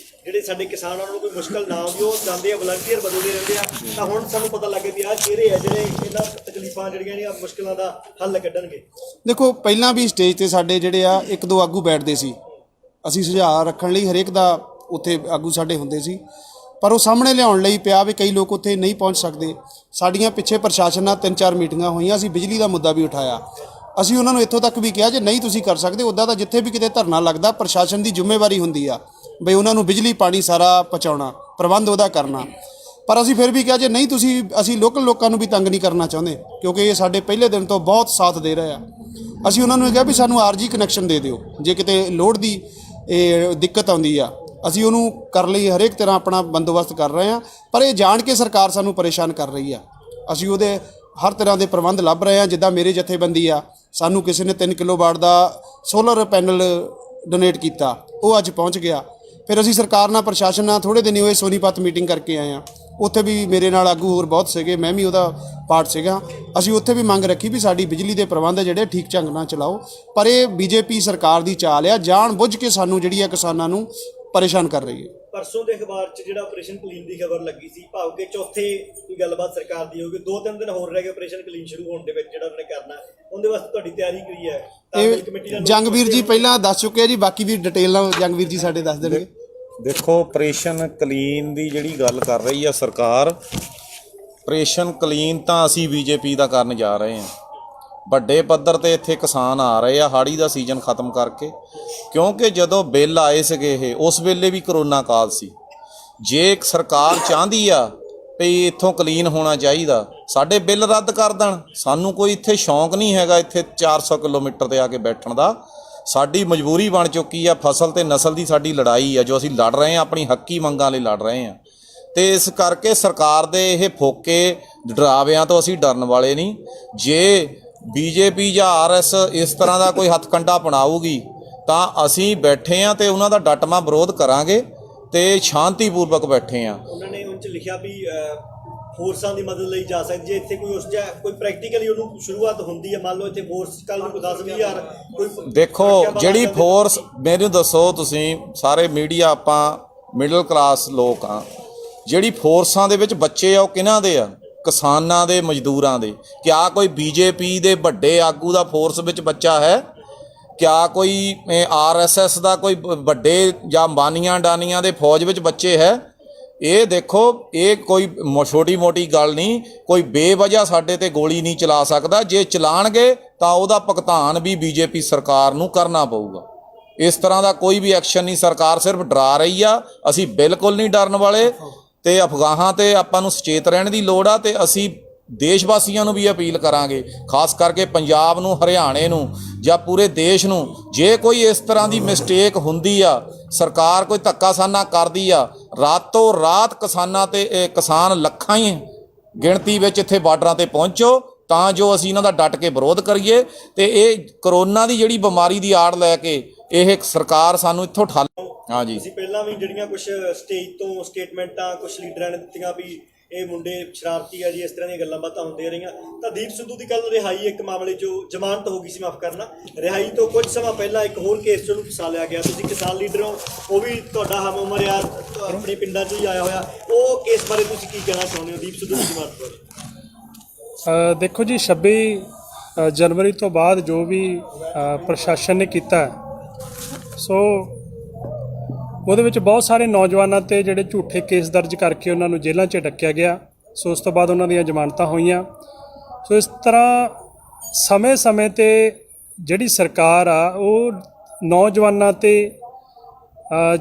ਜਿਹੜੇ ਸਾਡੇ ਕਿਸਾਨ ਉਹਨਾਂ ਨੂੰ ਕੋਈ ਮੁਸ਼ਕਲ ਨਾ ਆਉਂਦੀ। ਉਹ ਜਾਂਦੇ ਆ, ਵਲੰਟੀਅਰ ਬਦਲਦੇ ਰਹਿੰਦੇ ਆ, ਤਾਂ ਹੁਣ ਸਾਨੂੰ ਪਤਾ ਲੱਗੇ ਵੀ ਆਹ ਚਿਹਰੇ ਆ ਜਿਹੜੇ ਇਹਨਾਂ ਤਕਲੀਫਾਂ ਜਿਹੜੀਆਂ ਨੇ ਮੁਸ਼ਕਲਾਂ ਦਾ ਹੱਲ ਕੱਢਣਗੇ। ਦੇਖੋ, ਪਹਿਲਾਂ ਵੀ ਸਟੇਜ ਤੇ ਸਾਡੇ ਜਿਹੜੇ ਆ 1-2 ਆਗੂ ਬੈਠਦੇ ਸੀ, ਅਸੀਂ ਸੁਝਾਅ ਰੱਖਣ ਲਈ ਹਰੇਕ ਦਾ ਉੱਥੇ ਆਗੂ ਸਾਡੇ ਹੁੰਦੇ ਸੀ, ਪਰ ਉਹ ਸਾਹਮਣੇ ਲਿਆਉਣ ਲਈ ਪਿਆ ਵੀ ਕਈ ਲੋਕ ਉੱਥੇ ਨਹੀਂ ਪਹੁੰਚ ਸਕਦੇ। ਸਾਡੀਆਂ ਪਿੱਛੇ ਪ੍ਰਸ਼ਾਸਨ ਨਾਲ 3-4 ਮੀਟਿੰਗਾਂ ਹੋਈਆਂ, ਅਸੀਂ ਬਿਜਲੀ ਦਾ ਮੁੱਦਾ ਵੀ ਉਠਾਇਆ। ਅਸੀਂ ਉਹਨਾਂ ਨੂੰ ਇੱਥੋਂ ਤੱਕ ਵੀ ਕਿਹਾ ਜੇ ਨਹੀਂ ਤੁਸੀਂ ਕਰ ਸਕਦੇ, ਉੱਦਾਂ ਤਾਂ ਜਿੱਥੇ ਵੀ ਕਿਤੇ ਧਰਨਾ ਲੱਗਦਾ ਪ੍ਰਸ਼ਾਸਨ ਦੀ ਜ਼ਿੰਮੇਵਾਰੀ ਹੁੰਦੀ ਆ ਬਈ ਉਹਨਾਂ ਨੂੰ ਬਿਜਲੀ ਪਾਣੀ ਸਾਰਾ ਪਹੁੰਚਾਉਣਾ, ਪ੍ਰਬੰਧ ਉਹਦਾ ਕਰਨਾ। ਪਰ ਅਸੀਂ ਫਿਰ ਵੀ ਕਿਹਾ ਜੇ ਨਹੀਂ ਤੁਸੀਂ, ਅਸੀਂ ਲੋਕਲ ਲੋਕਾਂ ਨੂੰ ਵੀ ਤੰਗ ਨਹੀਂ ਕਰਨਾ ਚਾਹੁੰਦੇ, ਕਿਉਂਕਿ ਇਹ ਸਾਡੇ ਪਹਿਲੇ ਦਿਨ ਤੋਂ ਬਹੁਤ ਸਾਥ ਦੇ ਰਹੇ ਆ। ਅਸੀਂ ਉਹਨਾਂ ਨੂੰ ਇਹ ਕਿਹਾ ਵੀ ਸਾਨੂੰ ਆਰਜੀ ਕਨੈਕਸ਼ਨ ਦੇ ਦਿਓ, ਜੇ ਕਿਤੇ ਲੋਡ ਦੀ ਇਹ ਦਿੱਕਤ ਆਉਂਦੀ ਆ ਅਸੀਂ ਉਹਨੂੰ ਕਰ ਲਈ ਹਰੇਕ ਤਰ੍ਹਾਂ ਆਪਣਾ ਬੰਦੋਬਸਤ ਕਰ ਰਹੇ ਹਾਂ। ਪਰ ਇਹ ਜਾਣ ਕੇ ਸਰਕਾਰ ਸਾਨੂੰ ਪਰੇਸ਼ਾਨ ਕਰ ਰਹੀ ਆ, ਅਸੀਂ ਉਹਦੇ ਹਰ ਤਰ੍ਹਾਂ ਦੇ ਪ੍ਰਬੰਧ ਲੱਭ ਰਹੇ ਹਾਂ। ਜਿੱਦਾਂ ਮੇਰੇ ਜਥੇਬੰਦੀ ਆ, ਸਾਨੂੰ ਕਿਸੇ ਨੇ 3 ਕਿਲੋਵਾਟ ਦਾ ਸੋਲਰ ਪੈਨਲ ਡੋਨੇਟ ਕੀਤਾ, ਉਹ ਅੱਜ ਪਹੁੰਚ ਗਿਆ। ਫਿਰ ਅਸੀਂ ਸਰਕਾਰ ਨਾਲ, ਪ੍ਰਸ਼ਾਸਨ ਨਾਲ ਥੋੜ੍ਹੇ ਦਿਨ ਹੋਏ ਸੋਨੀਪਤ ਮੀਟਿੰਗ ਕਰਕੇ ਆਏ ਹਾਂ, ਉੱਥੇ ਵੀ ਮੇਰੇ ਨਾਲ ਆਗੂ ਹੋਰ ਬਹੁਤ ਸੀਗੇ, ਮੈਂ ਵੀ ਉਹਦਾ ਪਾਰਟ ਸੀਗਾ। ਅਸੀਂ ਉੱਥੇ ਵੀ ਮੰਗ ਰੱਖੀ ਵੀ ਸਾਡੀ ਬਿਜਲੀ ਦੇ ਪ੍ਰਬੰਧ ਜਿਹੜੇ ਠੀਕ ਢੰਗ ਨਾਲ ਚਲਾਓ। ਪਰ ਇਹ ਬੀਜੇਪੀ ਸਰਕਾਰ ਦੀ ਚਾਲ ਆ, ਜਾਣ ਬੁੱਝ ਕੇ ਸਾਨੂੰ ਜਿਹੜੀ ਆ ਕਿਸਾਨਾਂ ਨੂੰ ਪਰੇਸ਼ਾਨ ਕਰ ਰਹੀ ਹੈ। ਪਰਸੋਂ ਦੇ ਅਖਬਾਰ 'ਚ ਜਿਹੜਾ ਆਪਰੇਸ਼ਨ ਕਲੀਨ ਦੀ ਖਬਰ ਲੱਗੀ ਸੀ, ਭਾਵ ਕਿ ਚੌਥੇ ਕੋਈ ਗੱਲਬਾਤ ਸਰਕਾਰ ਦੀ ਹੋਊਗੀ, 2-3 ਦਿਨ ਹੋਰ ਰਹਿ ਗਏ ਆਪਰੇਸ਼ਨ ਕਲੀਨ ਸ਼ੁਰੂ ਹੋਣ ਦੇ ਵਿੱਚ, ਜਿਹੜਾ ਉਹਨੇ ਕਰਨਾ, ਉਹਦੇ ਵਾਸਤੇ ਤੁਹਾਡੀ ਤਿਆਰੀ ਕੀ ਹੈ? ਤਾਲਮੇਲ ਕਮੇਟੀ ਦਾ ਜੰਗਵੀਰ ਜੀ ਪਹਿਲਾਂ ਦੱਸ ਚੁੱਕੇ ਆ ਜੀ, ਬਾਕੀ ਵੀ ਡਿਟੇਲ ਨਾਲ ਜੰਗਵੀਰ ਜੀ ਸਾਡੇ ਦੱਸ ਦੇਣਗੇ। ਦੇਖੋ, ਆਪਰੇਸ਼ਨ ਕਲੀਨ ਦੀ ਜਿਹੜੀ ਗੱਲ ਕਰ ਰਹੀ ਆ ਸਰਕਾਰ, ਆਪਰੇਸ਼ਨ ਕਲੀਨ ਤਾਂ ਅਸੀਂ ਬੀਜੇਪੀ ਦਾ ਕਰਨ ਜਾ ਰਹੇ ਹਾਂ। ਵੱਡੇ ਪੱਧਰ ਤੇ ਇੱਥੇ ਕਿਸਾਨ ਆ ਰਹੇ ਆ ਹਾੜੀ ਦਾ ਸੀਜ਼ਨ ਖਤਮ ਕਰਕੇ, ਕਿਉਂਕਿ ਜਦੋਂ ਬਿੱਲ ਆਏ ਸੀਗੇ ਇਹ ਉਸ ਵੇਲੇ ਵੀ ਕਰੋਨਾ ਕਾਲ ਸੀ। ਜੇ ਸਰਕਾਰ ਚਾਹੁੰਦੀ ਆ ਵੀ ਇੱਥੋਂ ਕਲੀਨ ਹੋਣਾ ਚਾਹੀਦਾ, ਸਾਡੇ ਬਿੱਲ ਰੱਦ ਕਰ ਦੇਣ। ਸਾਨੂੰ ਕੋਈ ਇੱਥੇ ਸ਼ੌਂਕ ਨਹੀਂ ਹੈਗਾ ਇੱਥੇ 400 ਕਿਲੋਮੀਟਰ ਤੇ ਆ ਕੇ ਬੈਠਣ ਦਾ। ਸਾਡੀ ਮਜਬੂਰੀ ਬਣ ਚੁੱਕੀ ਆ, ਫਸਲ ਤੇ ਨਸਲ ਦੀ ਸਾਡੀ ਲੜਾਈ ਆ ਜੋ ਅਸੀਂ ਲੜ ਰਹੇ ਹਾਂ, ਆਪਣੀ ਹੱਕੀ ਮੰਗਾਂ ਲਈ ਲੜ ਰਹੇ ਹਾਂ। ਤੇ ਇਸ ਕਰਕੇ ਸਰਕਾਰ ਦੇ ਇਹ ਫੋਕੇ ਡਰਾਵਿਆਂ ਤੋਂ ਅਸੀਂ ਡਰਨ ਵਾਲੇ ਨਹੀਂ। ਜੇ ਬੀਜੇਪੀ ਜਾਂ ਆਰਐਸ ਇਸ ਤਰ੍ਹਾਂ ਦਾ ਕੋਈ ਹੱਥਕੰਡਾ ਅਪਣਾਊਗੀ ਤਾਂ ਅਸੀਂ ਬੈਠੇ ਹਾਂ ਤੇ ਉਹਨਾਂ ਦਾ ਡਟਵਾਂ ਵਿਰੋਧ ਕਰਾਂਗੇ ਤੇ ਸ਼ਾਂਤੀਪੂਰਵਕ ਬੈਠੇ ਹਾਂ। ਉਹਨਾਂ ਨੇ ਉਹ 'ਚ ਲਿਖਿਆ ਵੀ ਫੋਰਸਾਂ ਦੀ ਮਦਦ ਲਈ ਜਾ ਸਕਦੀ, ਜੇ ਇੱਥੇ ਕੋਈ ਉਸ ਜਾਂ ਕੋਈ ਪ੍ਰੈਕਟੀਕਲੀ ਉਹਨੂੰ ਸ਼ੁਰੂਆਤ ਹੁੰਦੀ ਹੈ, ਮੰਨ ਲਓ ਇੱਥੇ ਫੋਰਸ ਕੱਲ ਨੂੰ 10,000 ਕੋਈ ਦੇਖੋ, ਜਿਹੜੀ ਫੋਰਸ, ਮੈਨੂੰ ਦੱਸੋ ਤੁਸੀਂ, ਸਾਰੇ ਮੀਡੀਆ ਆਪਾਂ ਮਿਡਲ ਕਲਾਸ ਲੋਕ ਆ, ਜਿਹੜੀ ਫੋਰਸਾਂ ਦੇ ਵਿੱਚ ਬੱਚੇ ਆ ਉਹ ਕਿਹਨਾਂ ਦੇ ਆ? ਕਿਸਾਨਾਂ ਦੇ, ਮਜ਼ਦੂਰਾਂ ਦੇ। ਕਿਆ ਕੋਈ ਬੀਜੇਪੀ ਦੇ ਵੱਡੇ ਆਗੂ ਦਾ ਫੋਰਸ ਵਿੱਚ ਬੱਚਾ ਹੈ? ਕਿਆ ਕੋਈ ਆਰਐਸਐਸ ਦਾ ਕੋਈ ਵੱਡੇ ਜਾਂ ਬਾਨੀਆਂ ਡਾਨੀਆਂ ਦੇ ਫੌਜ ਵਿੱਚ ਬੱਚੇ ਹੈ? ਇਹ ਦੇਖੋ, ਇਹ ਕੋਈ ਛੋਟੀ ਮੋਟੀ ਗੱਲ ਨਹੀਂ। ਕੋਈ ਬੇਵਜ੍ਹਾ ਸਾਡੇ ਤੇ ਗੋਲੀ ਨਹੀਂ ਚਲਾ ਸਕਦਾ। ਜੇ ਚਲਾਣਗੇ ਤਾਂ ਉਹਦਾ ਭੁਗਤਾਨ ਵੀ ਬੀਜੇਪੀ ਸਰਕਾਰ ਨੂੰ ਕਰਨਾ ਪਊਗਾ। ਇਸ ਤਰ੍ਹਾਂ ਦਾ ਕੋਈ ਵੀ ਐਕਸ਼ਨ ਨਹੀਂ। ਸਰਕਾਰ ਸਿਰਫ ਡਰਾ ਰਹੀ ਆ, ਅਸੀਂ ਬਿਲਕੁਲ ਨਹੀਂ ਡਰਨ ਵਾਲੇ। ਤੇ ਅਫਗਾਹਾਂ ਤੇ ਆਪਾਂ ਨੂੰ ਸੁਚੇਤ ਰਹਿਣ ਦੀ ਲੋੜ ਆ। ਤੇ ਅਸੀਂ ਦੇਸ਼ ਵਾਸੀਆਂ ਨੂੰ ਵੀ ਅਪੀਲ ਕਰਾਂਗੇ, ਖਾਸ ਕਰਕੇ ਪੰਜਾਬ ਨੂੰ, ਹਰਿਆਣੇ ਨੂੰ ਜਾਂ ਪੂਰੇ ਦੇਸ਼ ਨੂੰ, ਜੇ ਕੋਈ ਇਸ ਤਰ੍ਹਾਂ ਦੀ ਮਿਸਟੇਕ ਹੁੰਦੀ ਆ, ਸਰਕਾਰ ਕੋਈ ਧੱਕਾਸ਼ਾਨਾ ਕਰਦੀ ਆ, ਰਾਤੋਂ ਰਾਤ ਕਿਸਾਨਾਂ ਤੇ ਕਿਸਾਨ ਲੱਖਾਂ ਹੀ ਗਿਣਤੀ ਵਿੱਚ ਇੱਥੇ ਬਾਰਡਰਾਂ ਤੇ ਪਹੁੰਚੋ ਤਾਂ ਜੋ ਅਸੀਂ ਇਹਨਾਂ ਦਾ ਡਟ ਕੇ ਵਿਰੋਧ ਕਰੀਏ। ਤੇ ਇਹ ਕਰੋਨਾ ਦੀ ਜਿਹੜੀ ਬਿਮਾਰੀ ਦੀ ਆੜ ਲੈ ਕੇ ਇਹ ਸਰਕਾਰ ਸਾਨੂੰ ਇੱਥੋਂ ਠੱਲ। ਹਾਂਜੀ, ਅਸੀਂ ਪਹਿਲਾਂ ਵੀ ਜਿਹੜੀਆਂ ਕੁਝ ਸਟੇਜ ਤੋਂ ਸਟੇਟਮੈਂਟਾਂ ਕੁਝ ਲੀਡਰਾਂ ਨੇ ਦਿੱਤੀਆਂ ਵੀ ਇਹ ਮੁੰਡੇ ਸ਼ਰਾਰਤੀ ਆ ਜੀ, ਇਸ ਤਰ੍ਹਾਂ ਦੀਆਂ ਗੱਲਾਂ ਬਾਤਾਂ ਹੁੰਦੀਆਂ ਰਹੀਆਂ। ਤਾਂ ਦੀਪ ਸਿੱਧੂ ਦੀ ਕੱਲ ਰਿਹਾਈ ਇੱਕ ਮਾਮਲੇ 'ਚੋਂ ਜ਼ਮਾਨਤ ਹੋ ਗਈ ਸੀ, ਮਾਫ ਕਰਨਾ, ਰਿਹਾਈ ਤੋਂ ਕੁਝ ਸਮਾਂ ਪਹਿਲਾਂ ਇੱਕ ਹੋਰ ਕੇਸ 'ਚ ਉਹਨੂੰ ਫਸਾ ਲਿਆ ਗਿਆ। ਤੁਸੀਂ ਕਿਸਾਨ ਲੀਡਰ ਹੋ, ਉਹ ਵੀ ਤੁਹਾਡਾ ਹਮ ਉਮਰ ਆ, ਆਪਣੇ ਪਿੰਡਾਂ 'ਚੋਂ ਹੀ ਆਇਆ ਹੋਇਆ, ਉਹ ਕੇਸ ਬਾਰੇ ਤੁਸੀਂ ਕੀ ਕਹਿਣਾ ਚਾਹੁੰਦੇ ਹੋ ਦੀਪ ਸਿੱਧੂ ਦੀ ਜ਼ਮਾਨਤ ਬਾਰੇ? ਦੇਖੋ ਜੀ, 26 ਜਨਵਰੀ ਤੋਂ ਬਾਅਦ ਜੋ ਵੀ ਪ੍ਰਸ਼ਾਸਨ ਨੇ ਕੀਤਾ, ਸੋ ਉਹਦੇ ਵਿੱਚ ਬਹੁਤ ਸਾਰੇ ਨੌਜਵਾਨਾਂ ਤੇ ਜਿਹੜੇ ਝੂਠੇ ਕੇਸ ਦਰਜ ਕਰਕੇ ਉਹਨਾਂ ਨੂੰ ਜੇਲ੍ਹਾਂ 'ਚ ਡੱਕਿਆ ਗਿਆ। ਸੋ ਉਸ ਤੋਂ ਬਾਅਦ ਉਹਨਾਂ ਦੀਆਂ ਜ਼ਮਾਨਤਾਂ ਹੋਈਆਂ। ਸੋ ਇਸ ਤਰ੍ਹਾਂ ਸਮੇਂ-ਸਮੇਂ ਤੇ ਜਿਹੜੀ ਸਰਕਾਰ ਆ ਉਹ ਨੌਜਵਾਨਾਂ ਤੇ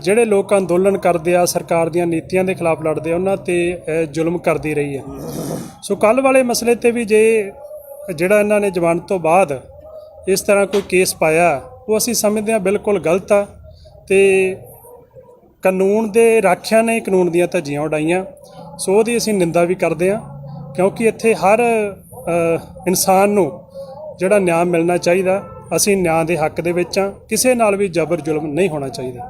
ਜਿਹੜੇ ਲੋਕ ਅੰਦੋਲਨ ਕਰਦੇ ਆ, ਸਰਕਾਰ ਦੀਆਂ ਨੀਤੀਆਂ ਦੇ ਖਿਲਾਫ ਲੜਦੇ ਆ, ਉਹਨਾਂ ਤੇ ਜ਼ੁਲਮ ਕਰਦੀ ਰਹੀ ਹੈ। ਸੋ ਕੱਲ੍ਹ ਵਾਲੇ ਮਸਲੇ ਤੇ ਵੀ ਜੇ ਜਿਹੜਾ ਇਹਨਾਂ ਨੇ ਜ਼ਮਾਨਤ ਤੋਂ ਬਾਅਦ ਇਸ ਤਰ੍ਹਾਂ ਕੋਈ ਕੇਸ ਪਾਇਆ, ਉਹ ਅਸੀਂ ਸਮਝਦੇ ਹਾਂ ਬਿਲਕੁਲ ਗਲਤ ਆ ਤੇ ਕਾਨੂੰਨ ਦੇ ਰਾਖਿਆਂ ਨੇ ਕਾਨੂੰਨ ਦੀਆਂ ਧੱਜੀਆਂ ਉਡਾਈਆਂ। ਸੋ ਉਹਦੀ ਅਸੀਂ ਨਿੰਦਾ ਵੀ ਕਰਦੇ ਹਾਂ, ਕਿਉਂਕਿ ਇੱਥੇ ਹਰ ਇਨਸਾਨ ਨੂੰ ਜਿਹੜਾ ਨਿਆਂ ਮਿਲਣਾ ਚਾਹੀਦਾ। ਅਸੀਂ ਨਿਆਂ ਦੇ ਹੱਕ ਦੇ ਵਿੱਚ ਹਾਂ, ਕਿਸੇ ਨਾਲ ਵੀ ਜ਼ਬਰ ਜ਼ੁਲਮ ਨਹੀਂ ਹੋਣਾ ਚਾਹੀਦਾ।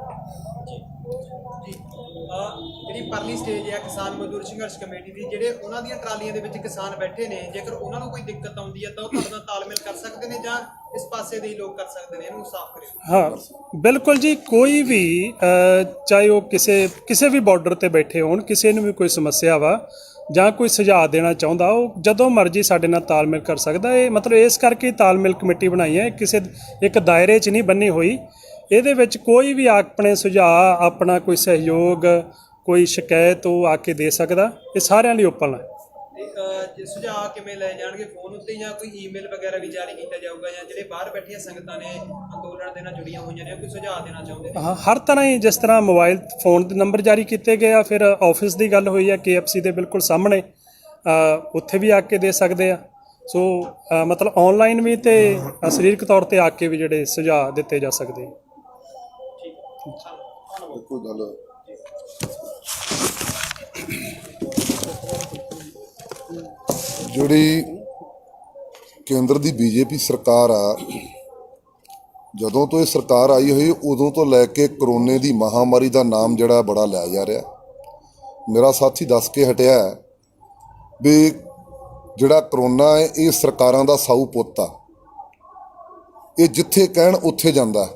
ਜਿਹੜੀ ਪਰਲੀ ਸਟੇਜ ਹੈ ਕਿਸਾਨ ਮਜ਼ਦੂਰ ਸੰਘਰਸ਼ ਕਮੇਟੀ ਦੀ, ਜਿਹੜੇ ਉਹਨਾਂ ਦੀਆਂ ਟਰਾਲੀਆਂ ਦੇ ਵਿੱਚ ਕਿਸਾਨ ਬੈਠੇ ਨੇ, ਜੇਕਰ ਉਹਨਾਂ ਨੂੰ ਕੋਈ ਦਿੱਕਤ ਆਉਂਦੀ ਹੈ ਤਾਂ ਉਹ ਤੁਹਾਡੇ ਨਾਲ ਤਾਲਮੇਲ ਕਰ ਸਕਦੇ ਨੇ ਜਾਂ ਇਸ ਪਾਸੇ ਦੇ ਹੀ ਲੋਕ ਕਰ ਸਕਦੇ ਨੇ? ਇਹਨੂੰ ਸਾਫ਼ ਕਰਿਓ। ਹਾਂ ਬਿਲਕੁਲ ਜੀ, ਕੋਈ ਵੀ ਚਾਹੇ ਉਹ ਕਿਸੇ ਵੀ ਬਾਰਡਰ ਤੇ ਬੈਠੇ ਹੋਣ, ਕਿਸੇ ਨੂੰ ਵੀ ਕੋਈ ਸਮੱਸਿਆ ਵਾ ਜਾਂ ਕੋਈ ਸੁਝਾਅ ਦੇਣਾ ਚਾਹੁੰਦਾ, ਉਹ ਜਦੋਂ ਮਰਜ਼ੀ ਸਾਡੇ ਨਾਲ ਤਾਲਮੇਲ ਕਰ ਸਕਦਾ। ਇਹ ਮਤਲਬ ਇਸ ਕਰਕੇ ਤਾਲਮੇਲ ਕਮੇਟੀ ਬਣਾਈ ਹੈ, ਕਿਸੇ ਇੱਕ ਦਾਇਰੇ 'ਚ ਨਹੀਂ ਬੰਨੀ ਹੋਈ। ਇਹਦੇ ਵਿੱਚ ਕੋਈ ਵੀ ਆਪਣੇ ਸੁਝਾਅ, ਆਪਣਾ ਕੋਈ ਸਹਿਯੋਗ, ਕੋਈ ਸ਼ਿਕਾਇਤ ਉਹ ਆ ਕੇ ਦੇ ਸਕਦਾ। ਇਹ ਸਾਰਿਆਂ ਲਈ ਓਪਨ ਹੈ। ਜੇ ਸੁਝਾਅ ਕਿਵੇਂ ਲਏ ਜਾਣਗੇ? ਫੋਨ ਉੱਤੇ ਜਾਂ ਕੋਈ ਈਮੇਲ ਵਗੈਰਾ ਵੀ ਜਾਰੀ ਕੀਤਾ ਜਾਊਗਾ, ਜਾਂ ਜਿਹੜੇ ਬਾਹਰ ਬੈਠੀਆਂ ਸੰਗਤਾਂ ਨੇ ਅੰਦੋਲਨ ਦੇ ਨਾਲ ਜੁੜੀਆਂ ਹੋਈਆਂ ਨੇ, ਕੋਈ ਸੁਝਾਅ ਦੇਣਾ ਚਾਹੁੰਦੇ ਨੇ? ਹਾਂ, ਹਰ ਤਰ੍ਹਾਂ ਹੀ, ਜਿਸ ਤਰ੍ਹਾਂ ਮੋਬਾਈਲ ਫੋਨ ਦੇ ਨੰਬਰ ਜਾਰੀ ਕੀਤੇ ਗਏ ਆ, ਫਿਰ ਆਫਿਸ ਦੀ ਗੱਲ ਹੋਈ ਹੈ KFC ਦੇ ਬਿਲਕੁਲ ਸਾਹਮਣੇ, ਉੱਥੇ ਵੀ ਆ ਕੇ ਦੇ ਸਕਦੇ ਆ। ਸੋ ਮਤਲਬ ਆਨਲਾਈਨ ਵੀ ਤੇ ਸਰੀਰਕ ਤੌਰ ਤੇ ਆ ਕੇ ਵੀ ਜਿਹੜੇ ਸੁਝਾਅ ਦਿੱਤੇ ਜਾ ਸਕਦੇ ਆ। ਕੋਈ ਗੱਲ ਜਿਹੜੀ ਕੇਂਦਰ ਦੀ BJP ਸਰਕਾਰ ਆ, ਜਦੋਂ ਤੋਂ ਇਹ ਸਰਕਾਰ ਆਈ ਹੋਈ ਉਦੋਂ ਤੋਂ ਲੈ ਕੇ ਕਰੋਨੇ ਦੀ ਮਹਾਮਾਰੀ ਦਾ ਨਾਮ ਜਿਹੜਾ ਬੜਾ ਲਿਆ ਜਾ ਰਿਹਾ। ਮੇਰਾ ਸਾਥੀ ਦੱਸ ਕੇ ਹਟਿਆ ਵੀ ਜਿਹੜਾ ਕਰੋਨਾ ਹੈ ਇਹ ਸਰਕਾਰਾਂ ਦਾ ਸਾਊ ਪੁੱਤ ਆ। ਇਹ ਜਿੱਥੇ ਕਹਿਣ ਉੱਥੇ ਜਾਂਦਾ।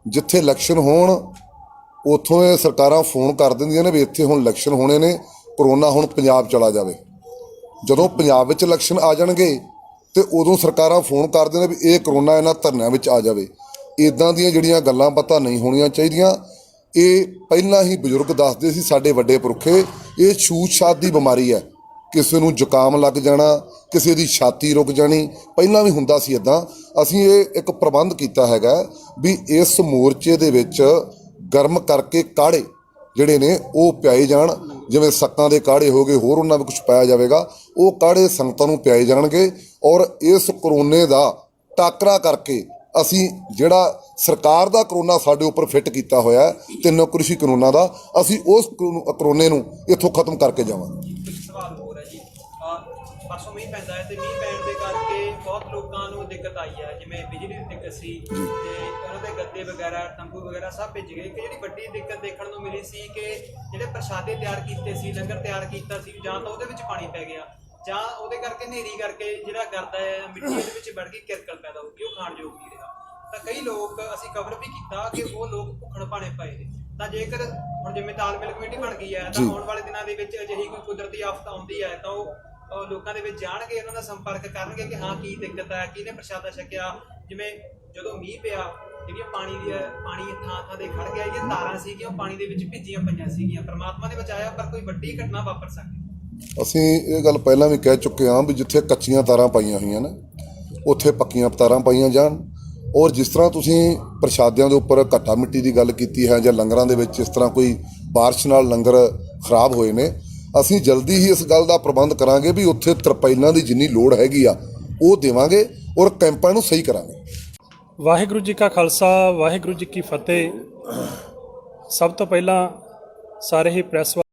ਜਿੱਥੇ ਇਲੈਕਸ਼ਨ ਹੋਣ ਉੱਥੋਂ ਇਹ ਸਰਕਾਰਾਂ ਫੋਨ ਕਰ ਦਿੰਦੀਆਂ ਨੇ ਵੀ ਇੱਥੇ ਹੁਣ ਇਲੈਕਸ਼ਨ ਹੋਣੇ ਨੇ, ਕਰੋਨਾ ਹੁਣ ਪੰਜਾਬ ਚਲਾ ਜਾਵੇ। ਜਦੋਂ ਪੰਜਾਬ ਵਿੱਚ ਇਲੈਕਸ਼ਨ ਆ ਜਾਣਗੇ ਤੇ ਉਦੋਂ ਸਰਕਾਰਾਂ ਫੋਨ ਕਰ ਦਿੰਦੇ ਵੀ ਇਹ ਕਰੋਨਾ ਇਹਨਾਂ ਧਰਨਿਆਂ ਵਿੱਚ ਆ ਜਾਵੇ। ਇੱਦਾਂ ਦੀਆਂ ਜਿਹੜੀਆਂ ਗੱਲਾਂ ਪਤਾ ਨਹੀਂ ਹੋਣੀਆਂ ਚਾਹੀਦੀਆਂ। ਇਹ ਪਹਿਲਾਂ ਹੀ ਬਜ਼ੁਰਗ ਦੱਸਦੇ ਸੀ, ਸਾਡੇ ਵੱਡੇ ਪੁਰਖੇ, ਇਹ ਛੂਤ-ਛਾਤ ਦੀ ਬਿਮਾਰੀ ਹੈ। ਕਿਸੇ ਨੂੰ ਜ਼ੁਕਾਮ ਲੱਗ ਜਾਣਾ, ਕਿਸੇ ਦੀ ਛਾਤੀ ਰੁਕ ਜਾਣੀ, ਪਹਿਲਾਂ ਵੀ ਹੁੰਦਾ ਸੀ ਇੱਦਾਂ। ਅਸੀਂ ਇਹ ਇੱਕ ਪ੍ਰਬੰਧ ਕੀਤਾ ਹੈਗਾ ਵੀ ਇਸ ਮੋਰਚੇ ਦੇ ਵਿੱਚ ਗਰਮ ਕਰਕੇ ਕਾੜੇ ਜਿਹੜੇ ਨੇ ਉਹ ਪਿਆਏ ਜਾਣ। ਜਿਵੇਂ ਸੱਕਾਂ ਦੇ ਕਾੜੇ ਹੋ ਗਏ, ਹੋਰ ਉਹਨਾਂ ਵਿੱਚ ਕੁਝ ਪਾਇਆ ਜਾਵੇਗਾ, ਉਹ ਕਾੜੇ ਸੰਗਤਾਂ ਨੂੰ ਪਿਆਏ ਜਾਣਗੇ। ਔਰ ਇਸ ਕਰੋਨੇ ਦਾ ਟਾਕਰਾ ਕਰਕੇ ਅਸੀਂ ਜਿਹੜਾ ਸਰਕਾਰ ਦਾ ਕਰੋਨਾ ਸਾਡੇ ਉੱਪਰ ਫਿੱਟ ਕੀਤਾ ਹੋਇਆ 3 ਕ੍ਰਿਸ਼ੀ ਕਾਨੂੰਨਾਂ ਦਾ, ਅਸੀਂ ਉਸ ਕਰੋਨੇ ਨੂੰ ਇੱਥੋਂ ਖਤਮ ਕਰਕੇ ਜਾਵਾਂਗੇ। ਸਵਾਲ ਹੋਰ ਹੈ ਜੀ, ਪਰਸੋਂ ਮੀਂਹ ਪੈਂਦਾ ਹੈ ਤੇ ਮੀਂਹ ਪੈਣ ਦੇ ਕਰਕੇ ਬਹੁਤ ਲੋਕਾਂ ਨੂੰ ਦਿੱਕਤ ਆਈ ਹੈ, ਜਿਵੇਂ ਬਿਜਲੀ ਦੀ ਦਿੱਕਤ ਸੀ ਤੇ ਉਹਨਾਂ ਦੇ ਗੱਦੇ ਵਗੈਰਾ, ਤੰਬੂ ਵਗੈਰਾ ਸਭ ਭਿੱਜ ਗਏ। ਇੱਕ ਜਿਹੜੀ ਵੱਡੀ ਦਿੱਕਤ ਦੇਖਣ ਨੂੰ ਮਿਲੀ ਸੀ ਕਿ ਜਿਹੜੇ ਪ੍ਰਸ਼ਾਦੇ ਤਿਆਰ ਕੀਤੇ ਸੀ, ਲੰਗਰ ਤਿਆਰ ਕੀਤਾ ਸੀ, ਜਾਂ ਤਾਂ ਉਹਦੇ ਵਿੱਚ ਪਾਣੀ ਪੈ ਗਿਆ, ਜਾਂ ਉਹਦੇ ਕਰਕੇ ਹਨੇਰੀ ਕਰਕੇ ਜਿਹੜਾ ਗਰਦਾ ਹੈ ਮਿੱਟੀ ਇਹਦੇ ਵਿੱਚ ਵੜ ਗਈ, ਕਿਰਕਲ ਪੈਦਾ ਹੋ ਗਈ, ਉਹ ਖਾਣ ਯੋਗ ਨਹੀਂ ਰਿਹਾ। ਤਾਂ ਕਈ ਲੋਕ, ਅਸੀਂ ਕਵਰ ਵੀ ਕੀਤਾ ਕਿ ਉਹ ਲੋਕ ਭੁੱਖਣ ਭਾਣੇ ਪਏ ਨੇ। ਤਾਂ ਜੇਕਰ ਹੁਣ ਜਿਵੇਂ ਤਾਲਮੇਲ ਕਮੇਟੀ ਬਣ ਗਈ ਹੈ, ਤਾਂ ਆਉਣ ਵਾਲੇ ਦਿਨਾਂ ਦੇ ਵਿੱਚ ਅਜਿਹੀ ਕੋਈ ਕੁਦਰਤੀ ਆਫਤ ਆਉਂਦੀ ਹੈ ਤਾਂ ਉਹ ਲੋਕਾਂ ਦੇ ਵਿੱਚ ਜਾਣਗੇ, ਉਹਨਾਂ ਦਾ ਸੰਪਰਕ ਕਰਨਗੇ ਕਿ ਹਾਂ ਕੀ ਦਿੱਕਤ ਹੈ, ਕਿਹਨੇ ਪ੍ਰਸ਼ਾਦਾ ਛਕਿਆ। ਜਿਵੇਂ ਜਦੋਂ ਮੀਂਹ ਪਿਆ, ਜਿਹੜੀਆਂ ਪਾਣੀ ਥਾਂ ਦੇ ਖੜ ਗਿਆ, ਜਿਹੜੀਆਂ ਤਾਰਾਂ ਸੀਗੀਆਂ ਉਹ ਪਾਣੀ ਦੇ ਵਿੱਚ ਭਿੱਜੀਆਂ ਪਈਆਂ ਸੀਗੀਆਂ। ਪਰਮਾਤਮਾ ਦੇ ਬਚਾਇਆ, ਪਰ ਕੋਈ ਵੱਡੀ ਘਟਨਾ ਵਾਪਰ ਸਕਦੀ। ਅਸੀਂ ਇਹ ਗੱਲ ਪਹਿਲਾਂ ਵੀ ਕਹਿ ਚੁੱਕੇ ਹਾਂ ਵੀ ਜਿੱਥੇ ਕੱਚੀਆਂ ਤਾਰਾਂ ਪਾਈਆਂ ਹੋਈਆਂ ਨੇ ਉੱਥੇ ਪੱਕੀਆਂ ਤਾਰਾਂ ਪਾਈਆਂ ਜਾਣ। ਔਰ ਜਿਸ ਤਰ੍ਹਾਂ ਤੁਸੀਂ ਪ੍ਰਸ਼ਾਦਿਆਂ ਦੇ ਉੱਪਰ ਘੱਟਾ ਮਿੱਟੀ ਦੀ ਗੱਲ ਕੀਤੀ ਹੈ, ਜਾਂ ਲੰਗਰਾਂ ਦੇ ਵਿੱਚ ਇਸ ਤਰ੍ਹਾਂ ਕੋਈ ਬਾਰਿਸ਼ ਨਾਲ ਲੰਗਰ ਖਰਾਬ ਹੋਏ ਨੇ, ਅਸੀਂ ਜਲਦੀ ਹੀ ਇਸ ਗੱਲ ਦਾ ਪ੍ਰਬੰਧ ਕਰਾਂਗੇ ਵੀ ਉੱਥੇ ਤਰਪਾਈਲਾਂ ਦੀ ਜਿੰਨੀ ਲੋੜ ਹੈਗੀ ਆ ਉਹ ਦੇਵਾਂਗੇ ਔਰ ਕੈਂਪਾਂ ਨੂੰ ਸਹੀ ਕਰਾਂਗੇ। ਵਾਹਿਗੁਰੂ ਜੀ ਕਾ ਖਾਲਸਾ, ਵਾਹਿਗੁਰੂ ਜੀ ਕੀ ਫਤਿਹ। ਸਭ ਤੋਂ ਪਹਿਲਾਂ ਸਾਰੇ ਹੀ ਪ੍ਰੈਸ